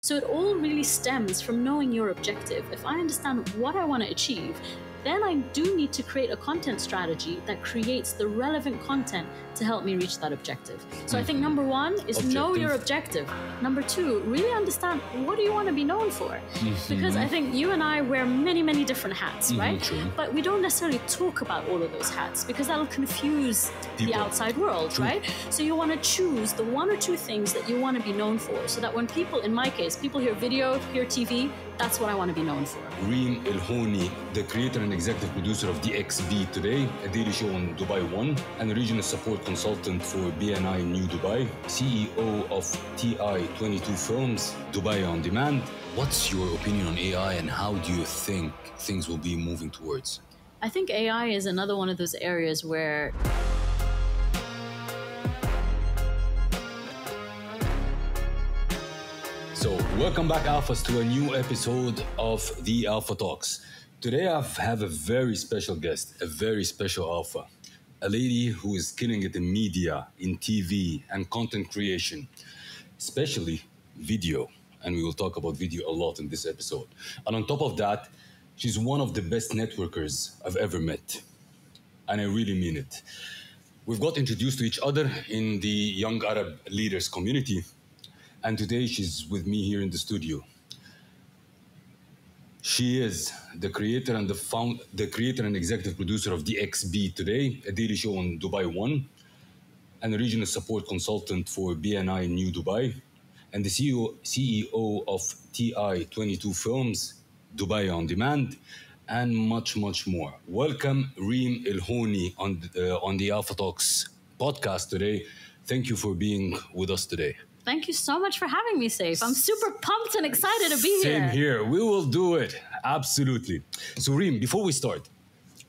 So it all really stems from knowing your objective. If I understand what I want to achieve, then I do need to create a content strategy that creates the relevant content to help me reach that objective. So I think number one is know your objective. Number two, really understand what do you want to be known for? Because I think you and I wear many, many different hats, right? True. But we don't necessarily talk about all of those hats because that'll confuse the outside world, right? So you want to choose the one or two things that you want to be known for so that when people, in my case, people hear video, hear TV, that's what I want to be known for. Reim El Houni, the creator and executive producer of DXB Today, a daily show on Dubai One, and a regional support consultant for BNI New Dubai, CEO of TI22 Films, Dubai On Demand. What's your opinion on AI and how do you think things will be moving towards? I think AI is another one of those areas where So, welcome back, Alphas, to a new episode of the Alpha Talks. Today, I have a very special guest, a very special Alpha, a lady who is killing it in media, in TV, and content creation, especially video. And we will talk about video a lot in this episode. And on top of that, she's one of the best networkers I've ever met. And I really mean it. We've got introduced to each other in the Young Arab Leaders community. And today she's with me here in the studio. She is the creator and the creator and executive producer of DXB Today, a daily show on Dubai One, and a regional support consultant for BNI New Dubai, and the CEO of TI22 Films, Dubai On Demand, and much, much more. Welcome, Reim El Houni, on the Alpha Talks podcast today. Thank you for being with us today. Thank you so much for having me, SEIF. I'm super pumped and excited to be here. Same here. We will do it. Absolutely. So, Reim, before we start,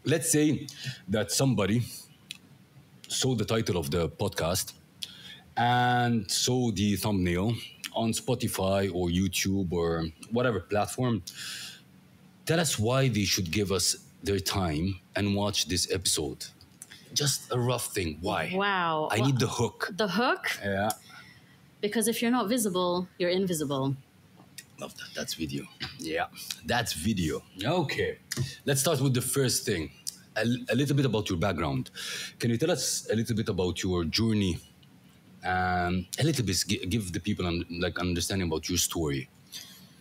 let's say that somebody saw the title of the podcast and saw the thumbnail on Spotify or YouTube or whatever platform. Tell us why they should give us their time and watch this episode. Just a rough thing. Why? Wow. I need the hook. The hook? Yeah. Because if you're not visible, you're invisible. Love that. That's video. Yeah, that's video. Okay. Let's start with the first thing. A little bit about your background. Can you tell us a little bit about your journey? A little bit, give the people understanding about your story.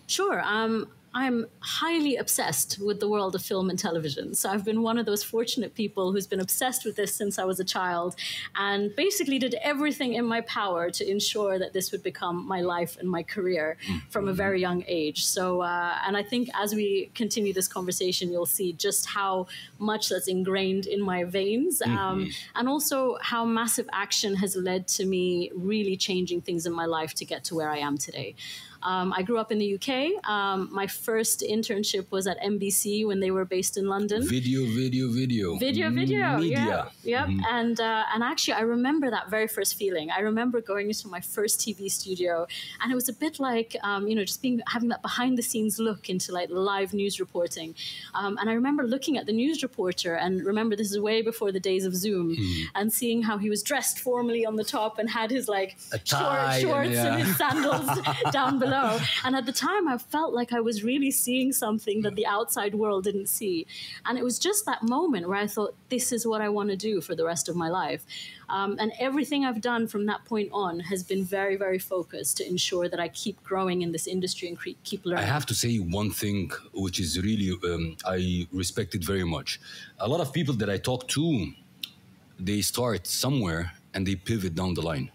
Sure. I'm highly obsessed with the world of film and television. So I've been one of those fortunate people who's been obsessed with this since I was a child and basically did everything in my power to ensure that this would become my life and my career from a very young age. So, and I think as we continue this conversation, you'll see just how much that's ingrained in my veins and also how massive action has led to me really changing things in my life to get to where I am today. I grew up in the UK. My first internship was at NBC when they were based in London. Video. Media. Yep. Mm-hmm. And actually, I remember that very first feeling. I remember going into my first TV studio, and it was a bit like, just having that behind the scenes look into like live news reporting. And I remember looking at the news reporter, and remember this is way before the days of Zoom, and seeing how he was dressed formally on the top and had his like shorts and his sandals down below. And at the time, I felt like I was really seeing something that the outside world didn't see. And it was just that moment where I thought, this is what I want to do for the rest of my life. And everything I've done from that point on has been very, very focused to ensure that I keep growing in this industry and keep learning. I have to say one thing, which is really, I respect it very much. A lot of people that I talk to, they start somewhere and they pivot down the line.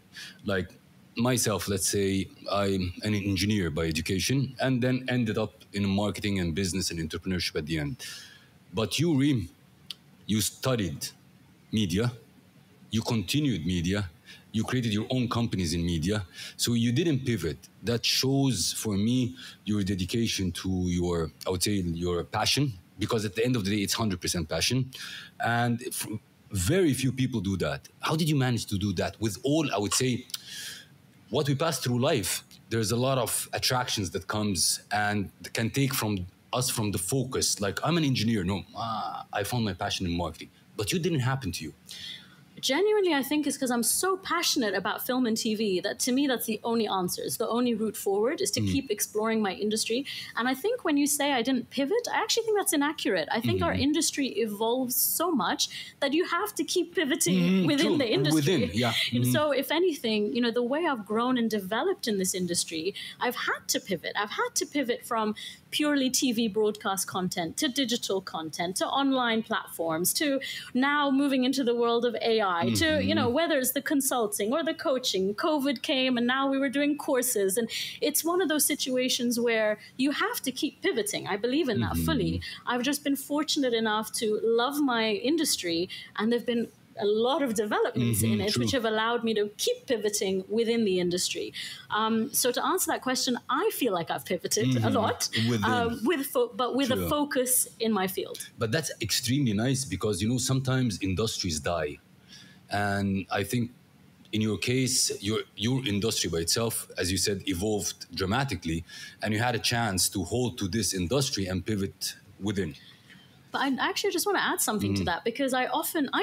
Like, myself, let's say I'm an engineer by education and then ended up in marketing and business and entrepreneurship at the end. But you, Reim, you studied media, you continued media, you created your own companies in media, so you didn't pivot. That shows for me your dedication to your, I would say, your passion, because at the end of the day, it's 100% passion. And very few people do that. How did you manage to do that with all, I would say, what we pass through life? There's a lot of attractions that comes and can take from us from the focus. Like, I'm an engineer. No, I found my passion in marketing. But it didn't happen to you. Genuinely, I think it's because I'm so passionate about film and TV that to me, that's the only answer. It's the only route forward is to keep exploring my industry. And I think when you say I didn't pivot, I actually think that's inaccurate. I think our industry evolves so much that you have to keep pivoting within the industry. And so if anything, the way I've grown and developed in this industry, I've had to pivot. I've had to pivot from purely TV broadcast content to digital content to online platforms to now moving into the world of AI to, whether it's the consulting or the coaching. COVID came and now we were doing courses. And it's one of those situations where you have to keep pivoting. I believe in that fully. I've just been fortunate enough to love my industry, and there've been a lot of developments in it, which have allowed me to keep pivoting within the industry. So to answer that question, I feel like I've pivoted a lot, but with a focus in my field. But that's extremely nice because, sometimes industries die. And I think in your case, your industry by itself, as you said, evolved dramatically, and you had a chance to hold to this industry and pivot within. But I actually just want to add something to that, because I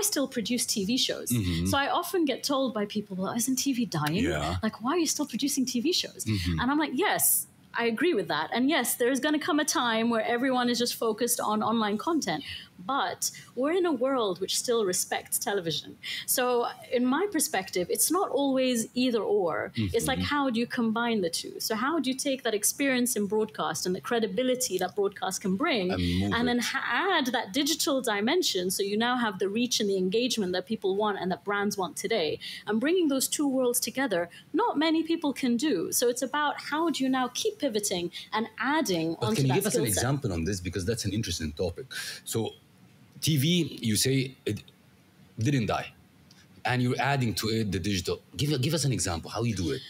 still produce TV shows. So I often get told by people, well, isn't TV dying? Yeah. Like, why are you still producing TV shows? And I'm like, yes, I agree with that. And yes, there's going to come a time where everyone is just focused on online content. But we're in a world which still respects television. So in my perspective, it's not always either or. It's like, how do you combine the two? So how do you take that experience in broadcast and the credibility that broadcast can bring and then add that digital dimension, so you now have the reach and the engagement that people want and that brands want today, and bringing those two worlds together, not many people can do. So it's about how do you now keep pivoting and adding onto that skill set. Can you give us an example on this? Because that's an interesting topic. So TV, you say it didn't die, and you're adding to it the digital. Give us an example how you do it.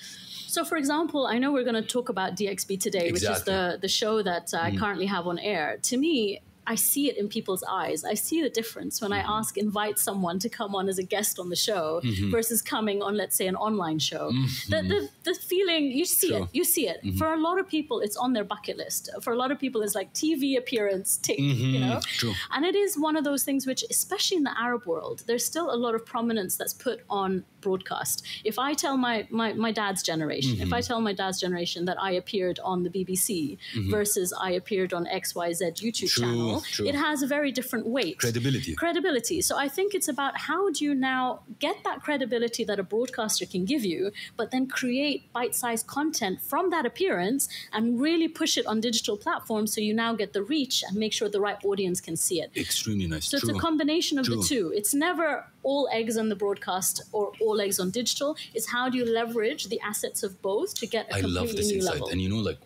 So, for example, I know we're going to talk about DXB Today, which is the show that I currently have on air. To me, I see it in people's eyes. I see the difference when I invite someone to come on as a guest on the show versus coming on, let's say, an online show. The feeling, you see it. For a lot of people, it's on their bucket list. For a lot of people, it's like TV appearance, tick, True. And it is one of those things which, especially in the Arab world, there's still a lot of prominence that's put on broadcast. If I tell my dad's generation, that I appeared on the BBC versus I appeared on XYZ YouTube channel, it has a very different weight. Credibility. So I think it's about how do you now get that credibility that a broadcaster can give you, but then create bite-sized content from that appearance and really push it on digital platforms so you now get the reach and make sure the right audience can see it. Extremely nice. So it's a combination of the two. It's never all eggs on the broadcast or all eggs on digital. It's how do you leverage the assets of both to get a completely new level. And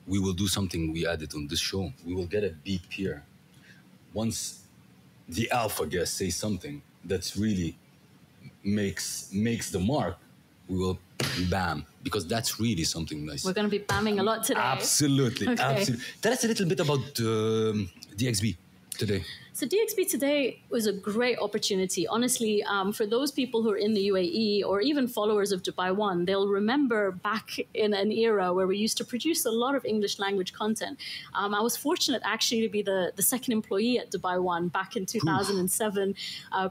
we will do something we added on this show. We will get a beep here. Once the alpha guest says something that's really makes the mark, we will bam, because that's really something nice. We're going to be bamming a lot today. Absolutely. Tell us a little bit about DXB Today. So DXB Today was a great opportunity. Honestly, for those people who are in the UAE or even followers of Dubai One, they'll remember back in an era where we used to produce a lot of English language content. I was fortunate actually to be the second employee at Dubai One back in 2007.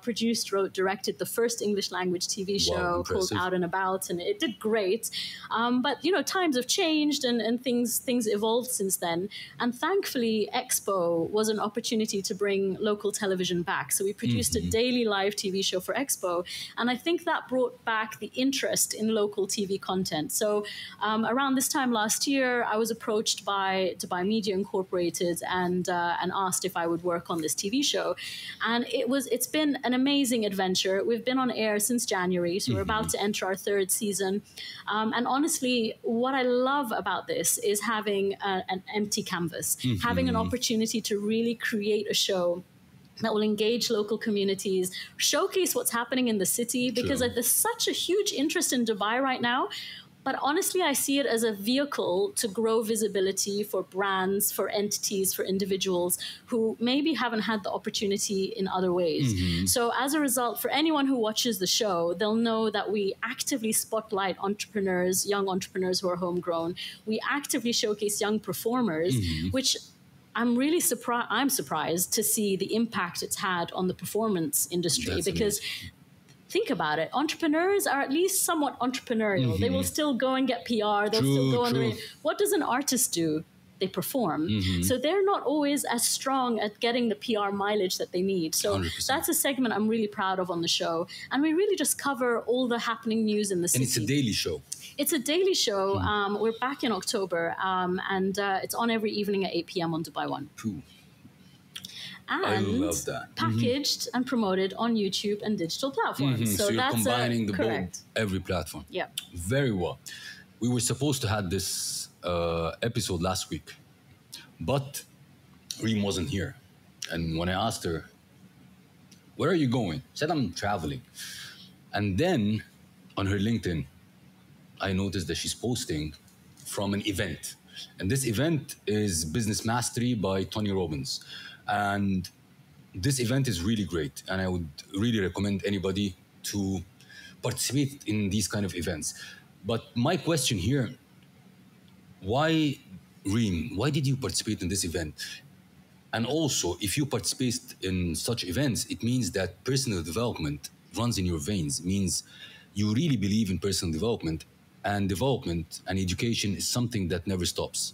Produced, wrote, directed the first English language TV show called Out and About, and it did great. But times have changed and things evolved since then. And thankfully, Expo was an opportunity to bring local television back. So we produced a daily live TV show for Expo. And I think that brought back the interest in local TV content. So around this time last year, I was approached by Dubai Media Incorporated and asked if I would work on this TV show. And it's been an amazing adventure. We've been on air since January, so we're about to enter our third season. And honestly, what I love about this is having an empty canvas, having an opportunity to really create a show that will engage local communities, showcase what's happening in the city, because there's such a huge interest in Dubai right now. But honestly, I see it as a vehicle to grow visibility for brands, for entities, for individuals who maybe haven't had the opportunity in other ways. So as a result, for anyone who watches the show, they'll know that we actively spotlight entrepreneurs, young entrepreneurs who are homegrown. We actively showcase young performers, which I'm really surprised to see the impact it's had on the performance industry. That's because think about it. Entrepreneurs are at least somewhat entrepreneurial. They will still go and get PR. They'll still go on the radio. What does an artist do? They perform. So they're not always as strong at getting the PR mileage that they need. So 100%. That's a segment I'm really proud of on the show. And we really just cover all the happening news in the city. And it's a daily show. It's a daily show. We're back in October, and it's on every evening at 8 p.m. on Dubai One. Cool. And I love that. Packaged and promoted on YouTube and digital platforms. So you're that's combining the correct. both, every platform. Yeah. Very well. We were supposed to have this episode last week, but Reem wasn't here. And when I asked her, where are you going? She said, I'm traveling. And then on her LinkedIn, I noticed that she's posting from an event. And this event is Business Mastery by Tony Robbins. And this event is really great. And I would really recommend anybody to participate in these kind of events. But my question here, why, Reem, why did you participate in this event? And also, if you participate in such events, it means that personal development runs in your veins. It means you really believe in personal development and education is something that never stops.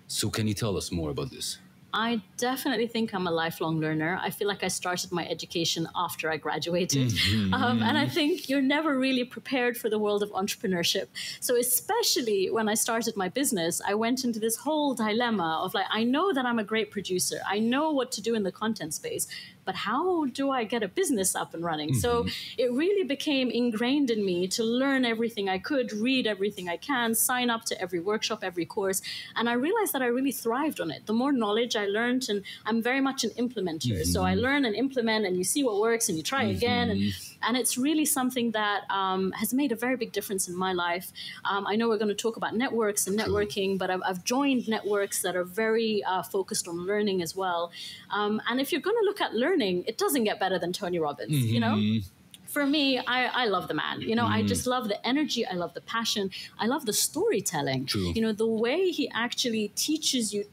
So can you tell us more about this? I definitely think I'm a lifelong learner. I feel like I started my education after I graduated. And I think you're never really prepared for the world of entrepreneurship. So especially when I started my business, I went into this whole dilemma of like, I know that I'm a great producer. I know what to do in the content space, but how do I get a business up and running? So it really became ingrained in me to learn everything I could, read everything I can, sign up to every workshop, every course. And I realized that I really thrived on it. The more knowledge I learned, and I'm very much an implementer. So I learn and implement, and you see what works and you try again. And it's really something that has made a very big difference in my life. I know we're going to talk about networks and networking, but I've joined networks that are very focused on learning as well. And if you're going to look at learning, it doesn't get better than Tony Robbins, you know? For me, I love the man. You know, I just love the energy. I love the passion. I love the storytelling. You know, the way he actually teaches you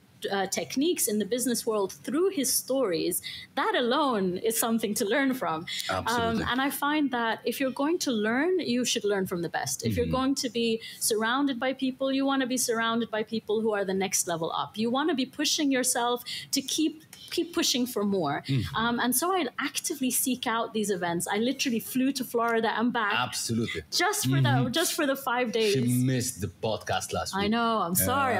techniques in the business world through his stories, that alone is something to learn from. And I find that if you're going to learn, you should learn from the best. If you're going to be surrounded by people, you want to be surrounded by people who are the next level up. You want to be pushing yourself to keep pushing for more. And so I actively seek out these events. I literally flew to Florida and back. Absolutely. Just for the 5 days. She missed the podcast last week. I know. I'm sorry.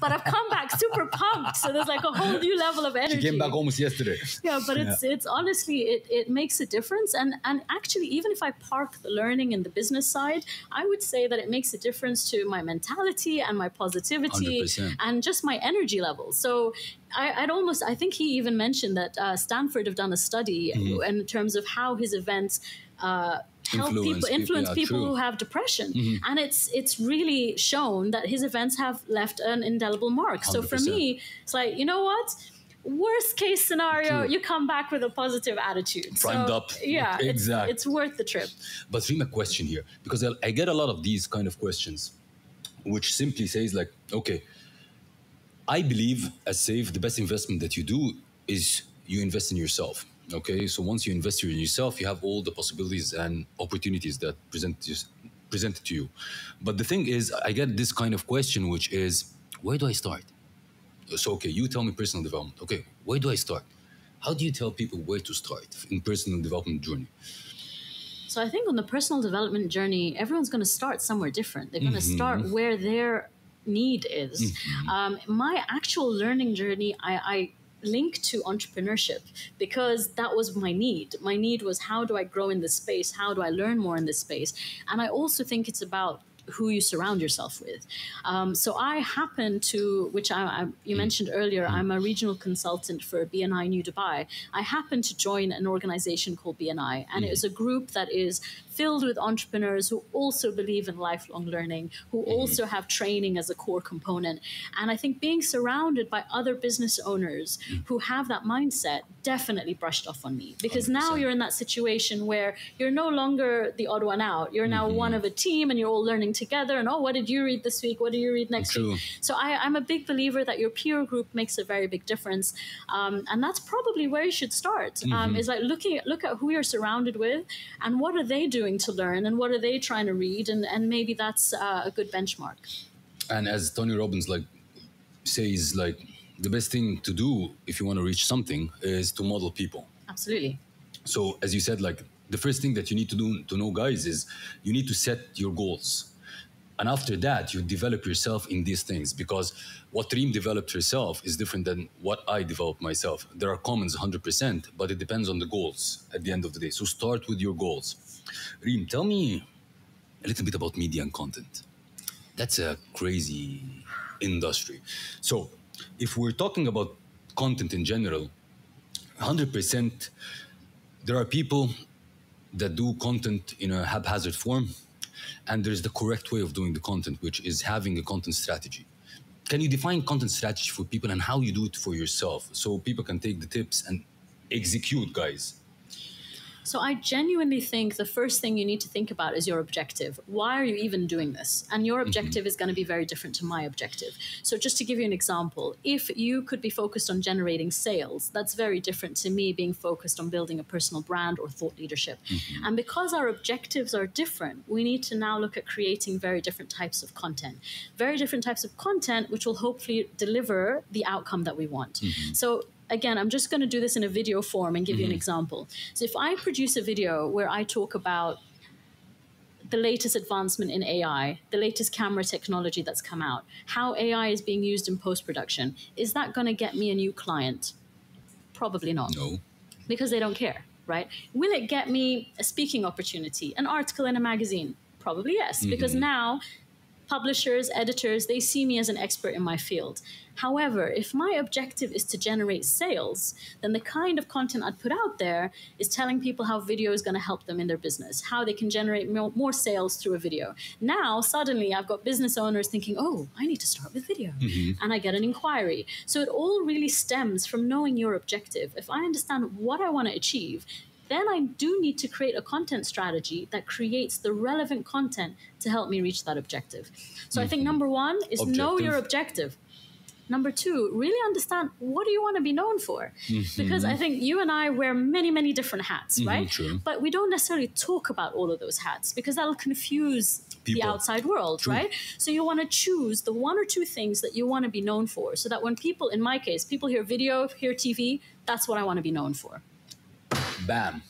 But I've come back super pumped. So there's like a whole new level of energy. She came back almost yesterday. Yeah, but it's honestly, it makes a difference. And actually, even if I park the learning and the business side, I would say that it makes a difference to my mentality and my positivity 100%. and just my energy level. So I think he even mentioned that Stanford have done a study in terms of how his events influence people who have depression. And it's really shown that his events have left an indelible mark. 100%. So for me, it's like, you know what? Worst case scenario, you come back with a positive attitude. Primed up. Yeah, exactly. It's worth the trip. But Reem, a question here, because I get a lot of these kind of questions, which simply says like, okay, I believe as SEIF, the best investment that you do is you invest in yourself. Okay, so once you invest in yourself, you have all the possibilities and opportunities that presented to you. But the thing is, I get this kind of question, which is, where do I start? So, okay, you tell me personal development. Okay, where do I start? How do you tell people where to start in personal development journey? So I think on the personal development journey, everyone's going to start somewhere different. They're going to start where their need is. My actual learning journey, I link to entrepreneurship because that was my need. My need was, how do I grow in this space? How do I learn more in this space? And I also think it's about who you surround yourself with. So I happen to, which you mentioned earlier, I'm a regional consultant for BNI New Dubai. I happen to join an organization called BNI, and it is a group that is filled with entrepreneurs who also believe in lifelong learning, who also have training as a core component. And I think being surrounded by other business owners who have that mindset definitely brushed off on me, because 100%. now you're in that situation where you're no longer the odd one out. You're now one of a team, and you're all learning together. And, oh, what did you read this week? What do you read next week? So I'm a big believer that your peer group makes a very big difference. And that's probably where you should start, is like look at who you're surrounded with and what are they doing to learn and what are they trying to read. And maybe that's a good benchmark. And as Tony Robbins says, the best thing to do if you want to reach something is to model people. Absolutely. So as you said, the first thing that you need to do to know, guys, is you need to set your goals. And after that, you develop yourself in these things, because what Reem developed herself is different than what I developed myself. There are commons 100%, but it depends on the goals at the end of the day. So start with your goals. Reem, tell me a little bit about media and content. That's a crazy industry. So if we're talking about content in general, 100%, there are people that do content in a haphazard form, and there's the correct way of doing the content, which is having a content strategy. Can you define content strategy for people and how you do it for yourself so people can take the tips and execute, guys? So I genuinely think the first thing you need to think about is your objective. Why are you even doing this? And your objective is going to be very different to my objective. So just to give you an example, if you could be focused on generating sales, that's very different to me being focused on building a personal brand or thought leadership. And because our objectives are different, we need to now look at creating very different types of content. Very different types of content, which will hopefully deliver the outcome that we want. So again, I'm just going to do this in a video form and give you an example. So if I produce a video where I talk about the latest advancement in AI, the latest camera technology that's come out, how AI is being used in post-production, is that going to get me a new client? Probably not. No. Because they don't care, right? Will it get me a speaking opportunity, an article in a magazine? Probably yes, because now publishers, editors, they see me as an expert in my field. However, if my objective is to generate sales, then the kind of content I'd put out there is telling people how video is going to help them in their business, how they can generate more sales through a video. Now, suddenly, I've got business owners thinking, oh, I need to start with video. And I get an inquiry. So it all really stems from knowing your objective. If I understand what I want to achieve, then I do need to create a content strategy that creates the relevant content to help me reach that objective. So I think number one is know your objective. Number two, really understand what do you want to be known for? Because I think you and I wear many, many different hats, right? True. But we don't necessarily talk about all of those hats because that'll confuse the outside world, right? So you want to choose the one or two things that you want to be known for, so that when people, in my case, people hear video, hear TV, that's what I want to be known for. Bam.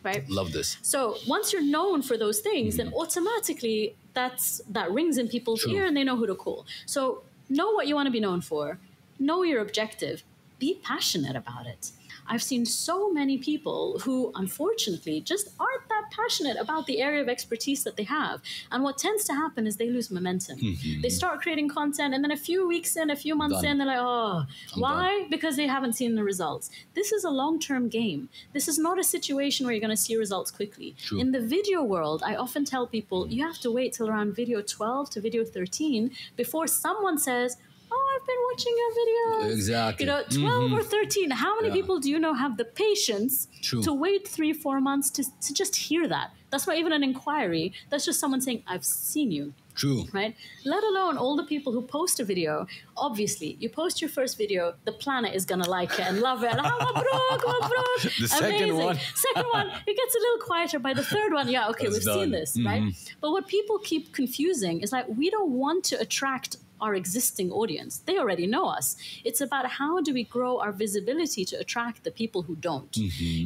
Right? Love this. So once you're known for those things, then automatically that rings in people's ear and they know who to call. So know what you want to be known for. Know your objective. Be passionate about it. I've seen so many people who, unfortunately, just aren't that passionate about the area of expertise that they have. And what tends to happen is they lose momentum. They start creating content, and then a few weeks in, a few months in, they're like, oh, why? Because they haven't seen the results. This is a long-term game. This is not a situation where you're going to see results quickly. In the video world, I often tell people, you have to wait till around video 12 to video 13 before someone says, oh, I've been watching your videos. Exactly. 12 or 13. How many people do you know have the patience to wait 3-4 months to just hear that? That's not even an inquiry. That's just someone saying, I've seen you. True. Right? Let alone all the people who post a video. Obviously, you post your first video, the planet is going to like it and love it. The second one. Second one, it gets a little quieter. By the third one, we've seen this, right? But what people keep confusing is like, we don't want to attract our existing audience. They already know us. It's about how do we grow our visibility to attract the people who don't.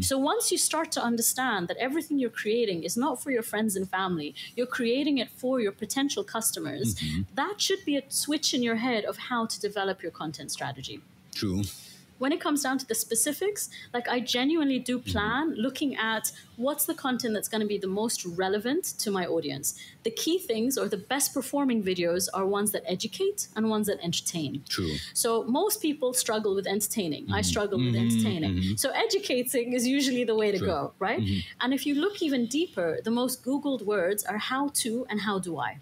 So once you start to understand that everything you're creating is not for your friends and family, you're creating it for your potential customers, that should be a switch in your head of how to develop your content strategy. True. When it comes down to the specifics, like I genuinely do plan looking at what's the content that's going to be the most relevant to my audience. the key things or the best performing videos are ones that educate and ones that entertain. True. So most people struggle with entertaining. I struggle with entertaining. So educating is usually the way to go, right? And if you look even deeper, the most Googled words are how to and how do I.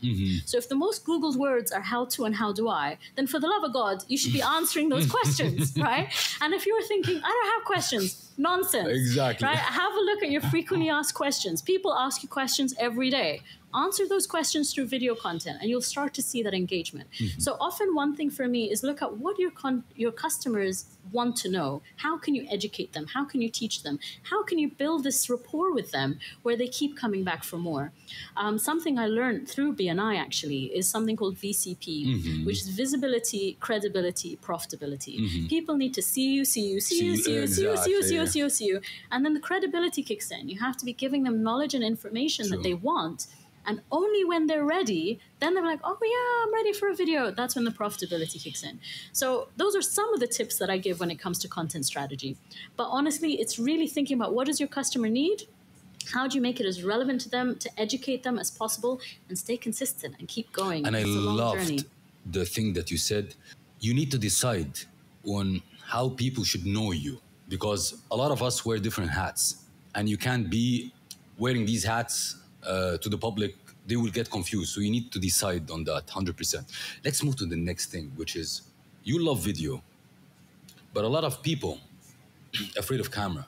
So if the most Googled words are how to and how do I, then for the love of God, you should be answering those questions, right? And if you're thinking, I don't have questions, nonsense. Exactly. Right? Have a look at your frequently asked questions. People ask you questions every day. Answer those questions through video content and you'll start to see that engagement. So often one thing for me is look at what your customers want to know. How can you educate them? How can you teach them? How can you build this rapport with them where they keep coming back for more? Something I learned through BNI actually is something called VCP, which is visibility, credibility, profitability. People need to see you. And then the credibility kicks in. You have to be giving them knowledge and information that they want. And only when they're ready, then they're like, oh yeah, I'm ready for a video. That's when the profitability kicks in. So those are some of the tips that I give when it comes to content strategy. But honestly, it's really thinking about what does your customer need? How do you make it as relevant to them, to educate them as possible, and stay consistent and keep going? And it's I a long loved journey. the thing that you said. You need to decide on how people should know you, because a lot of us wear different hats, and you can't be wearing these hats to the public. They will get confused. So you need to decide on that 100%. Let's move to the next thing, which is you love video, but a lot of people afraid of camera.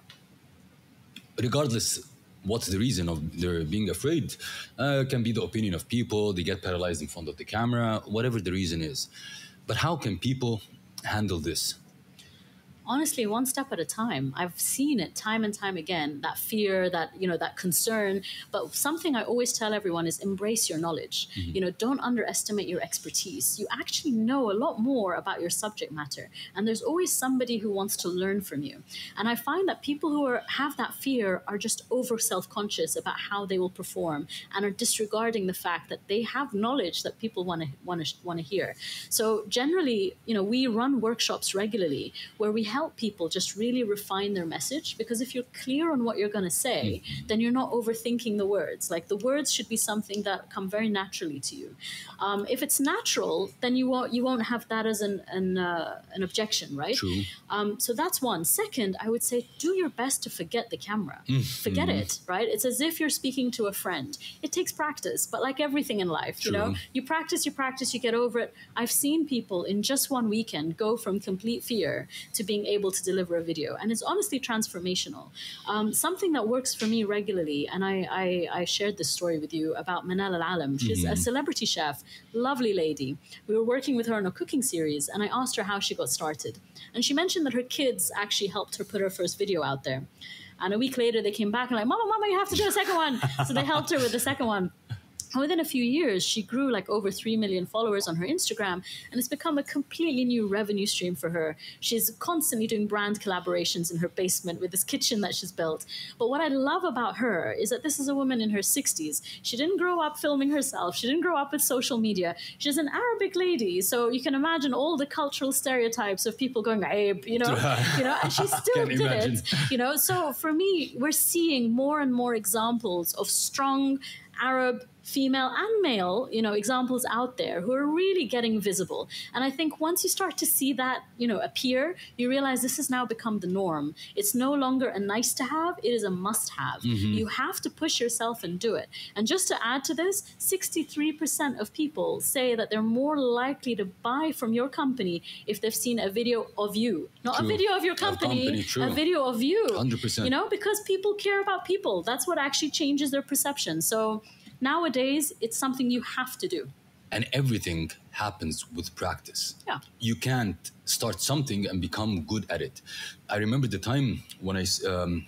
Regardless what's the reason of their being afraid, can be the opinion of people, they get paralyzed in front of the camera, whatever the reason is. But how can people handle this? Honestly, one step at a time. I've seen it time and time again, that fear, that, that concern. But something I always tell everyone is embrace your knowledge. Don't underestimate your expertise. You actually know a lot more about your subject matter. And there's always somebody who wants to learn from you. And I find that people who have that fear are just over self-conscious about how they will perform and are disregarding the fact that they have knowledge that people want to hear. So generally, we run workshops regularly where we help people just really refine their message, because if you're clear on what you're going to say, then you're not overthinking the words. Like, the words should be something that come very naturally to you. If it's natural, then you won't have that as an objection, right? True. So that's one. Second, I would say do your best to forget the camera. Forget it, right? It's as if you're speaking to a friend. It takes practice, but like everything in life, True. you practice, you get over it. I've seen people in just one weekend go from complete fear to being able to deliver a video. And it's honestly transformational. Something that works for me regularly, and I shared this story with you about Manal Al-Alam. She's a celebrity chef, lovely lady. We were working with her on a cooking series, and I asked her how she got started. And she mentioned that her kids actually helped her put her first video out there. And a week later, they came back and like, Mama, you have to do a second one. So they helped her with the second one. And within a few years, she grew like over 3 million followers on her Instagram, and it's become a completely new revenue stream for her. She's constantly doing brand collaborations in her basement with this kitchen that she's built. But what I love about her is that this is a woman in her 60s. She didn't grow up filming herself. She didn't grow up with social media. She's an Arabic lady, so you can imagine all the cultural stereotypes of people going, Abe, and she still did it. So for me, we're seeing more and more examples of strong Arab female and male, examples out there who are really getting visible. And I think once you start to see that, appear, you realize this has now become the norm. It's no longer a nice to have, it is a must have. You have to push yourself and do it. And just to add to this, 63% of people say that they're more likely to buy from your company if they've seen a video of you. Not a video of your company, a video of you. 100%. Because people care about people. That's what actually changes their perception. So nowadays, it's something you have to do. And everything happens with practice. Yeah. You can't start something and become good at it. I remember the time when and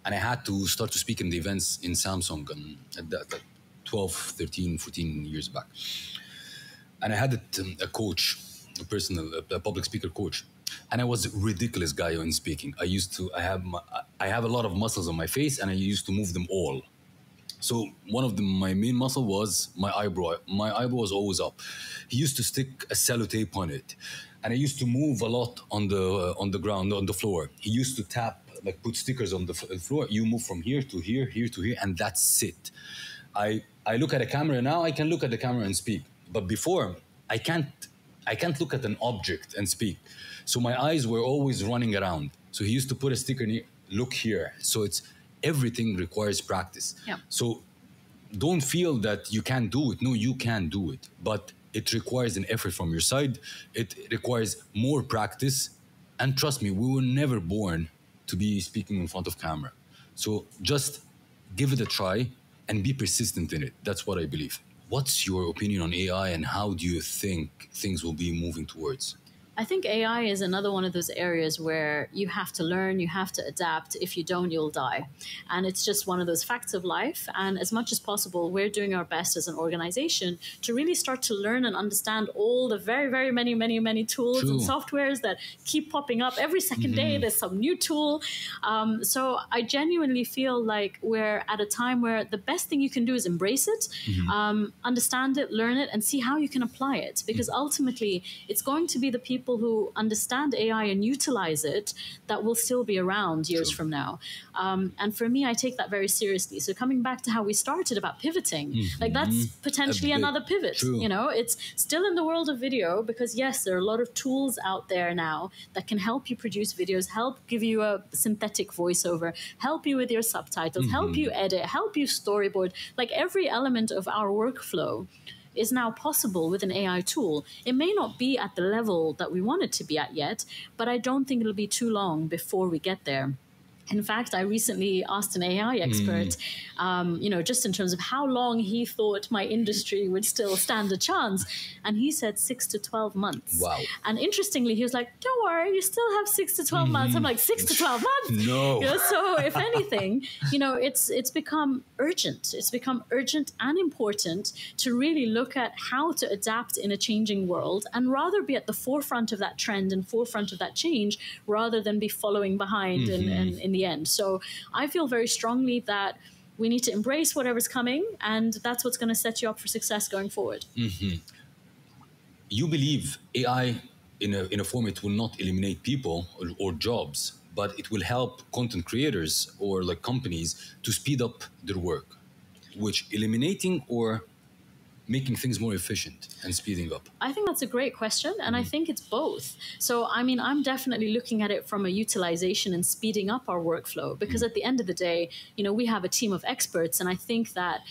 I had to start to speak in the events in Samsung at that 12, 13, 14 years back. And I had a coach, a public speaker coach. And I was a ridiculous guy in speaking. I have a lot of muscles on my face, and I used to move them all. So one of my main muscle was my eyebrow. My eyebrow was always up. He used to stick a sellotape on it, and I used to move a lot on the ground, on the floor. He used to tap, like put stickers on the floor. You move from here to here, here to here, and that's it. I I look at a camera now, I can look at the camera and speak. But before, I can't look at an object and speak. So my eyes were always running around. So he used to put a sticker near, look here. So it's everything requires practice. Yeah. So don't feel that you can't do it. No, you can do it. But it requires an effort from your side. It requires more practice. And trust me, we were never born to be speaking in front of camera. So just give it a try and be persistent in it. That's what I believe. What's your opinion on AI and how do you think things will be moving towards? I think AI is another one of those areas where you have to learn, you have to adapt. If you don't, you'll die. And it's just one of those facts of life. And as much as possible, we're doing our best as an organization to really start to learn and understand all the very, very many tools and softwares that keep popping up. Every second day, there's some new tool. So I genuinely feel like we're at a time where the best thing you can do is embrace it, understand it, learn it, and see how you can apply it. Because ultimately, it's going to be the people who understand AI and utilize it that will still be around years from now. And for me, I take that very seriously. So coming back to how we started about pivoting, like that's potentially another pivot. You know, it's still in the world of video because yes, there are a lot of tools out there now that can help you produce videos, help give you a synthetic voiceover, help you with your subtitles, help you edit, help you storyboard, like every element of our workflow is now possible with an AI tool. It may not be at the level that we want it to be at yet, but I don't think it'll be too long before we get there. In fact, I recently asked an AI expert, just in terms of how long he thought my industry would still stand a chance. And he said 6 to 12 months. Wow. And interestingly, he was like, don't worry, you still have 6 to 12 months. I'm like, 6 to 12 months? No. So if anything, it's become urgent. It's become urgent and important to really look at how to adapt in a changing world and rather be at the forefront of that trend and forefront of that change rather than be following behind in the end. So I feel very strongly that we need to embrace whatever's coming, and that's what's going to set you up for success going forward. You believe AI in a format will not eliminate people or jobs, but it will help content creators or like companies to speed up their work, which eliminating or making things more efficient and speeding up? I think that's a great question, and I think it's both. So, I mean, I'm definitely looking at it from a utilization and speeding up our workflow, because at the end of the day, we have a team of experts, and I think that,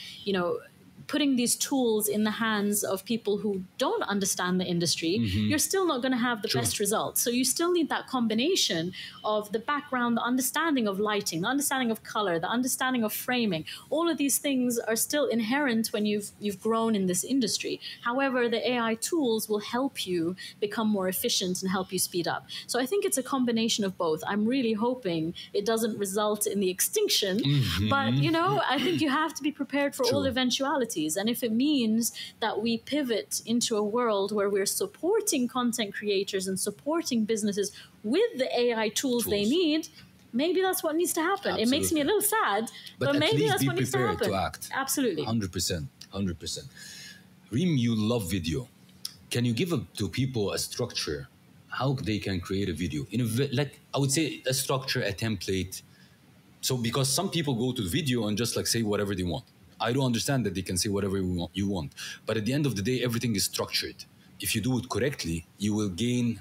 putting these tools in the hands of people who don't understand the industry, you're still not going to have the best results. So you still need that combination of the background, the understanding of lighting, the understanding of color, the understanding of framing. All of these things are still inherent when you've grown in this industry. However, the AI tools will help you become more efficient and help you speed up. So I think it's a combination of both. I'm really hoping it doesn't result in the extinction, but I think you have to be prepared for all eventualities. And if it means that we pivot into a world where we're supporting content creators and supporting businesses with the AI tools they need, maybe that's what needs to happen. Absolutely. It makes me a little sad, but maybe that's what needs to happen. To act. Absolutely. 100%. Reem, you love video. Can you give to people a structure how they can create a video? I would say a structure, a template. So because some people go to the video and just say whatever they want. I don't understand that they can say whatever you want. But at the end of the day, everything is structured. If you do it correctly, you will gain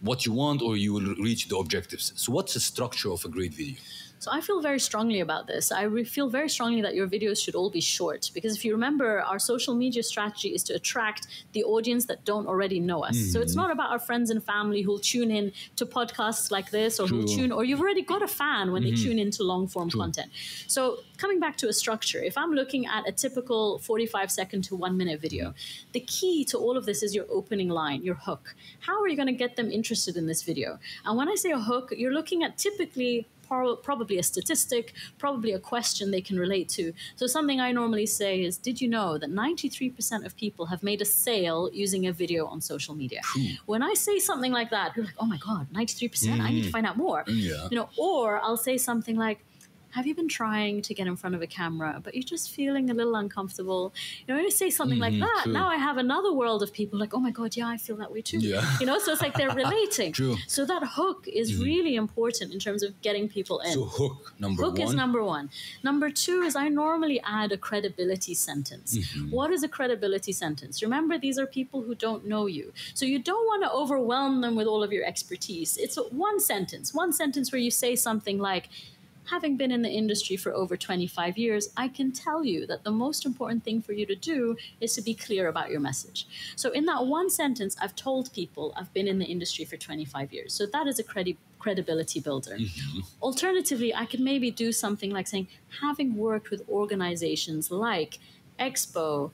what you want or you will reach the objectives. So what's the structure of a great video? So I feel very strongly about this. I feel very strongly that your videos should all be short, because if you remember, our social media strategy is to attract the audience that don't already know us. So it's not about our friends and family who'll tune in to podcasts like this, or or you've already got a fan when they tune into long form content. So coming back to a structure, if I'm looking at a typical 45-second to 1 minute video, the key to all of this is your opening line, your hook. How are you going to get them interested in this video? And when I say a hook, you're looking at typically probably a statistic, probably a question they can relate to. So something I normally say is, did you know that 93% of people have made a sale using a video on social media? When I say something like that, you're like, oh my God, 93%, I need to find out more. Or I'll say something like, have you been trying to get in front of a camera, but you're just feeling a little uncomfortable? You know, when you say something like that, true. now I have another world of people like, oh my God, yeah, I feel that way too. Yeah. You know, so it's like they're relating. True. So that hook is really important in terms of getting people in. So hook number Hook one. is number one. Number two is I normally add a credibility sentence. What is a credibility sentence? Remember, these are people who don't know you. So you don't want to overwhelm them with all of your expertise. It's one sentence where you say something like, having been in the industry for over 25 years, I can tell you that the most important thing for you to do is to be clear about your message. So in that one sentence, I've told people I've been in the industry for 25 years. So that is a credibility builder. Alternatively, I could maybe do something like saying, having worked with organizations like Expo,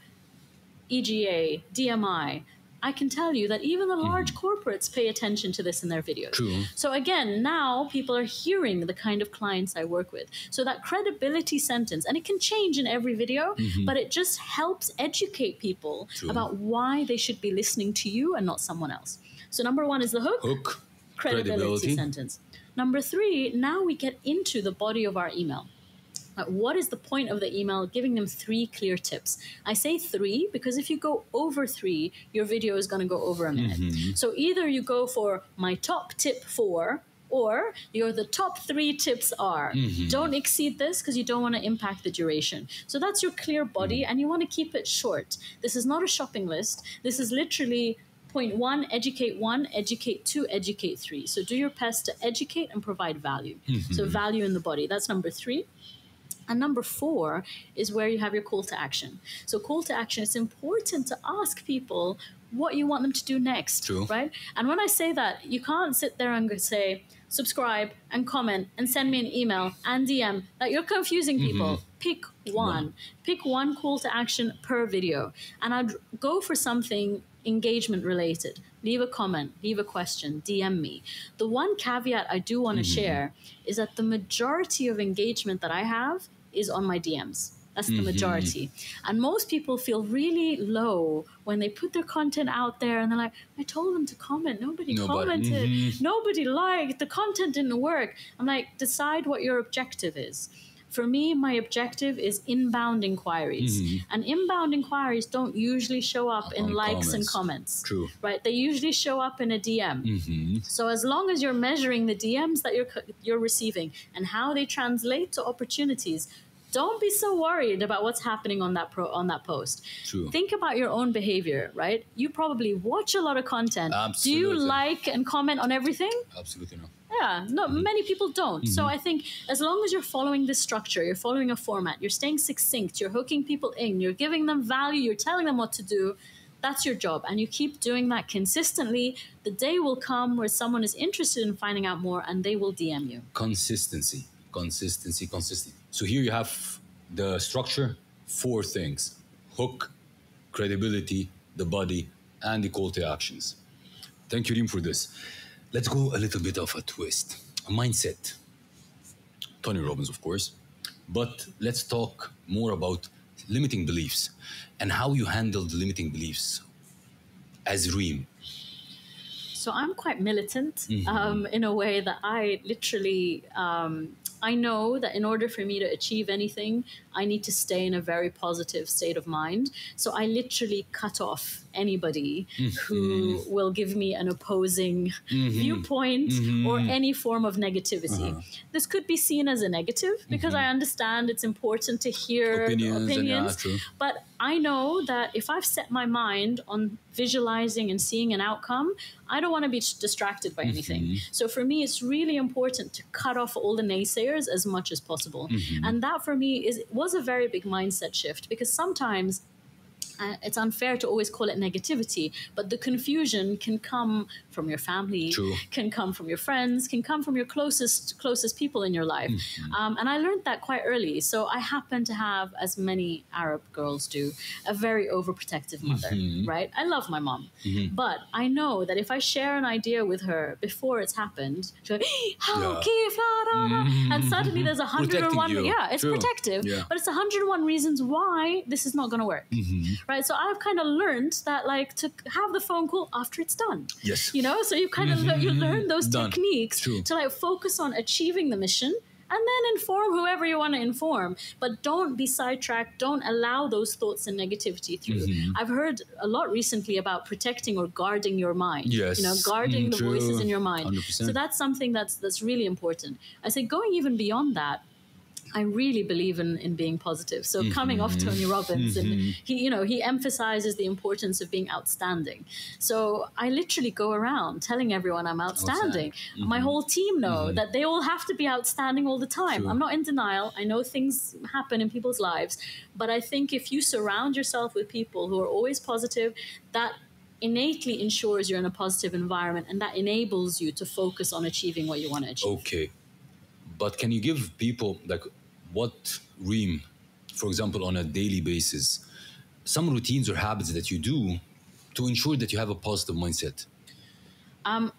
EGA, DMI, I can tell you that even the large corporates pay attention to this in their videos. True. So again, now people are hearing the kind of clients I work with. So that credibility sentence, and it can change in every video, but it just helps educate people about why they should be listening to you and not someone else. So number one is the hook. Hook. Credibility sentence. Number three, now we get into the body of our email. What is the point of the email? Giving them 3 clear tips. I say 3 because if you go over 3, your video is going to go over a minute. So either you go for my top tip 4, or the top 3 tips are. Don't exceed this because you don't want to impact the duration. So that's your clear body, and you want to keep it short. This is not a shopping list. This is literally point 1, educate 2, educate 3. So do your best to educate and provide value. So value in the body. That's number 3. And number 4 is where you have your call to action. So call to action, it's important to ask people what you want them to do next, right? And when I say that, you can't sit there and say, subscribe and comment and send me an email and DM. That you're confusing people. Pick one. Pick one call to action per video. And I'd go for something engagement related. Leave a comment, leave a question, DM me. The one caveat I do want to share is that the majority of engagement that I have is on my DMs. That's the majority. And most people feel really low when they put their content out there and they're like, I told them to comment. Nobody commented. Nobody liked. The content didn't work. I'm like, decide what your objective is. For me, my objective is inbound inquiries. And inbound inquiries don't usually show up in likes and comments. Right? They usually show up in a DM. So as long as you're measuring the DMs that you're receiving and how they translate to opportunities, don't be so worried about what's happening on that post. Think about your own behavior, right? You probably watch a lot of content. Do you like and comment on everything? Absolutely not. Yeah, no, many people don't. So I think as long as you're following this structure, you're following a format, you're staying succinct, you're hooking people in, you're giving them value, you're telling them what to do, that's your job. And you keep doing that consistently. The day will come where someone is interested in finding out more and they will DM you. Consistency. So here you have the structure, 4 things: hook, credibility, the body, and the call to actions. Thank you, Reem, for this. Let's go a little bit of a twist, a mindset. Tony Robbins, of course. But let's talk more about limiting beliefs and how you handle the limiting beliefs as Reem. So I'm quite militant in a way that I literally... I know that in order for me to achieve anything, I need to stay in a very positive state of mind. So I literally cut off anybody who will give me an opposing viewpoint or any form of negativity. This could be seen as a negative because I understand it's important to hear opinions. But I know that if I've set my mind on visualizing and seeing an outcome, I don't want to be distracted by anything. So for me, it's really important to cut off all the naysayers as much as possible. And that for me was a very big mindset shift, because sometimes it's unfair to always call it negativity, but the confusion can come from your family, can come from your friends, can come from your closest people in your life. And I learned that quite early. So I happen to have, as many Arab girls do, a very overprotective mother, right? I love my mom, but I know that if I share an idea with her before it's happened, she'll go, and suddenly there's 101, it's protective, but it's 101 reasons why this is not going to work. Right, so I've kind of learned that, like, to have the phone call after it's done. You know, so you kind of you learn those techniques to like focus on achieving the mission and then inform whoever you want to inform. But don't be sidetracked. Don't allow those thoughts and negativity through. I've heard a lot recently about protecting or guarding your mind. Yes. You know, guarding the voices in your mind. 100%. So that's something that's really important. I say going even beyond that, I really believe in being positive. So coming off Tony Robbins, and he emphasizes the importance of being outstanding. So I literally go around telling everyone I'm outstanding. My whole team know that they all have to be outstanding all the time. True. I'm not in denial. I know things happen in people's lives, but I think if you surround yourself with people who are always positive, that innately ensures you're in a positive environment, and that enables you to focus on achieving what you want to achieve. Okay. But can you give people, like, what Reem, for example, on a daily basis, some routines or habits that you do to ensure that you have a positive mindset?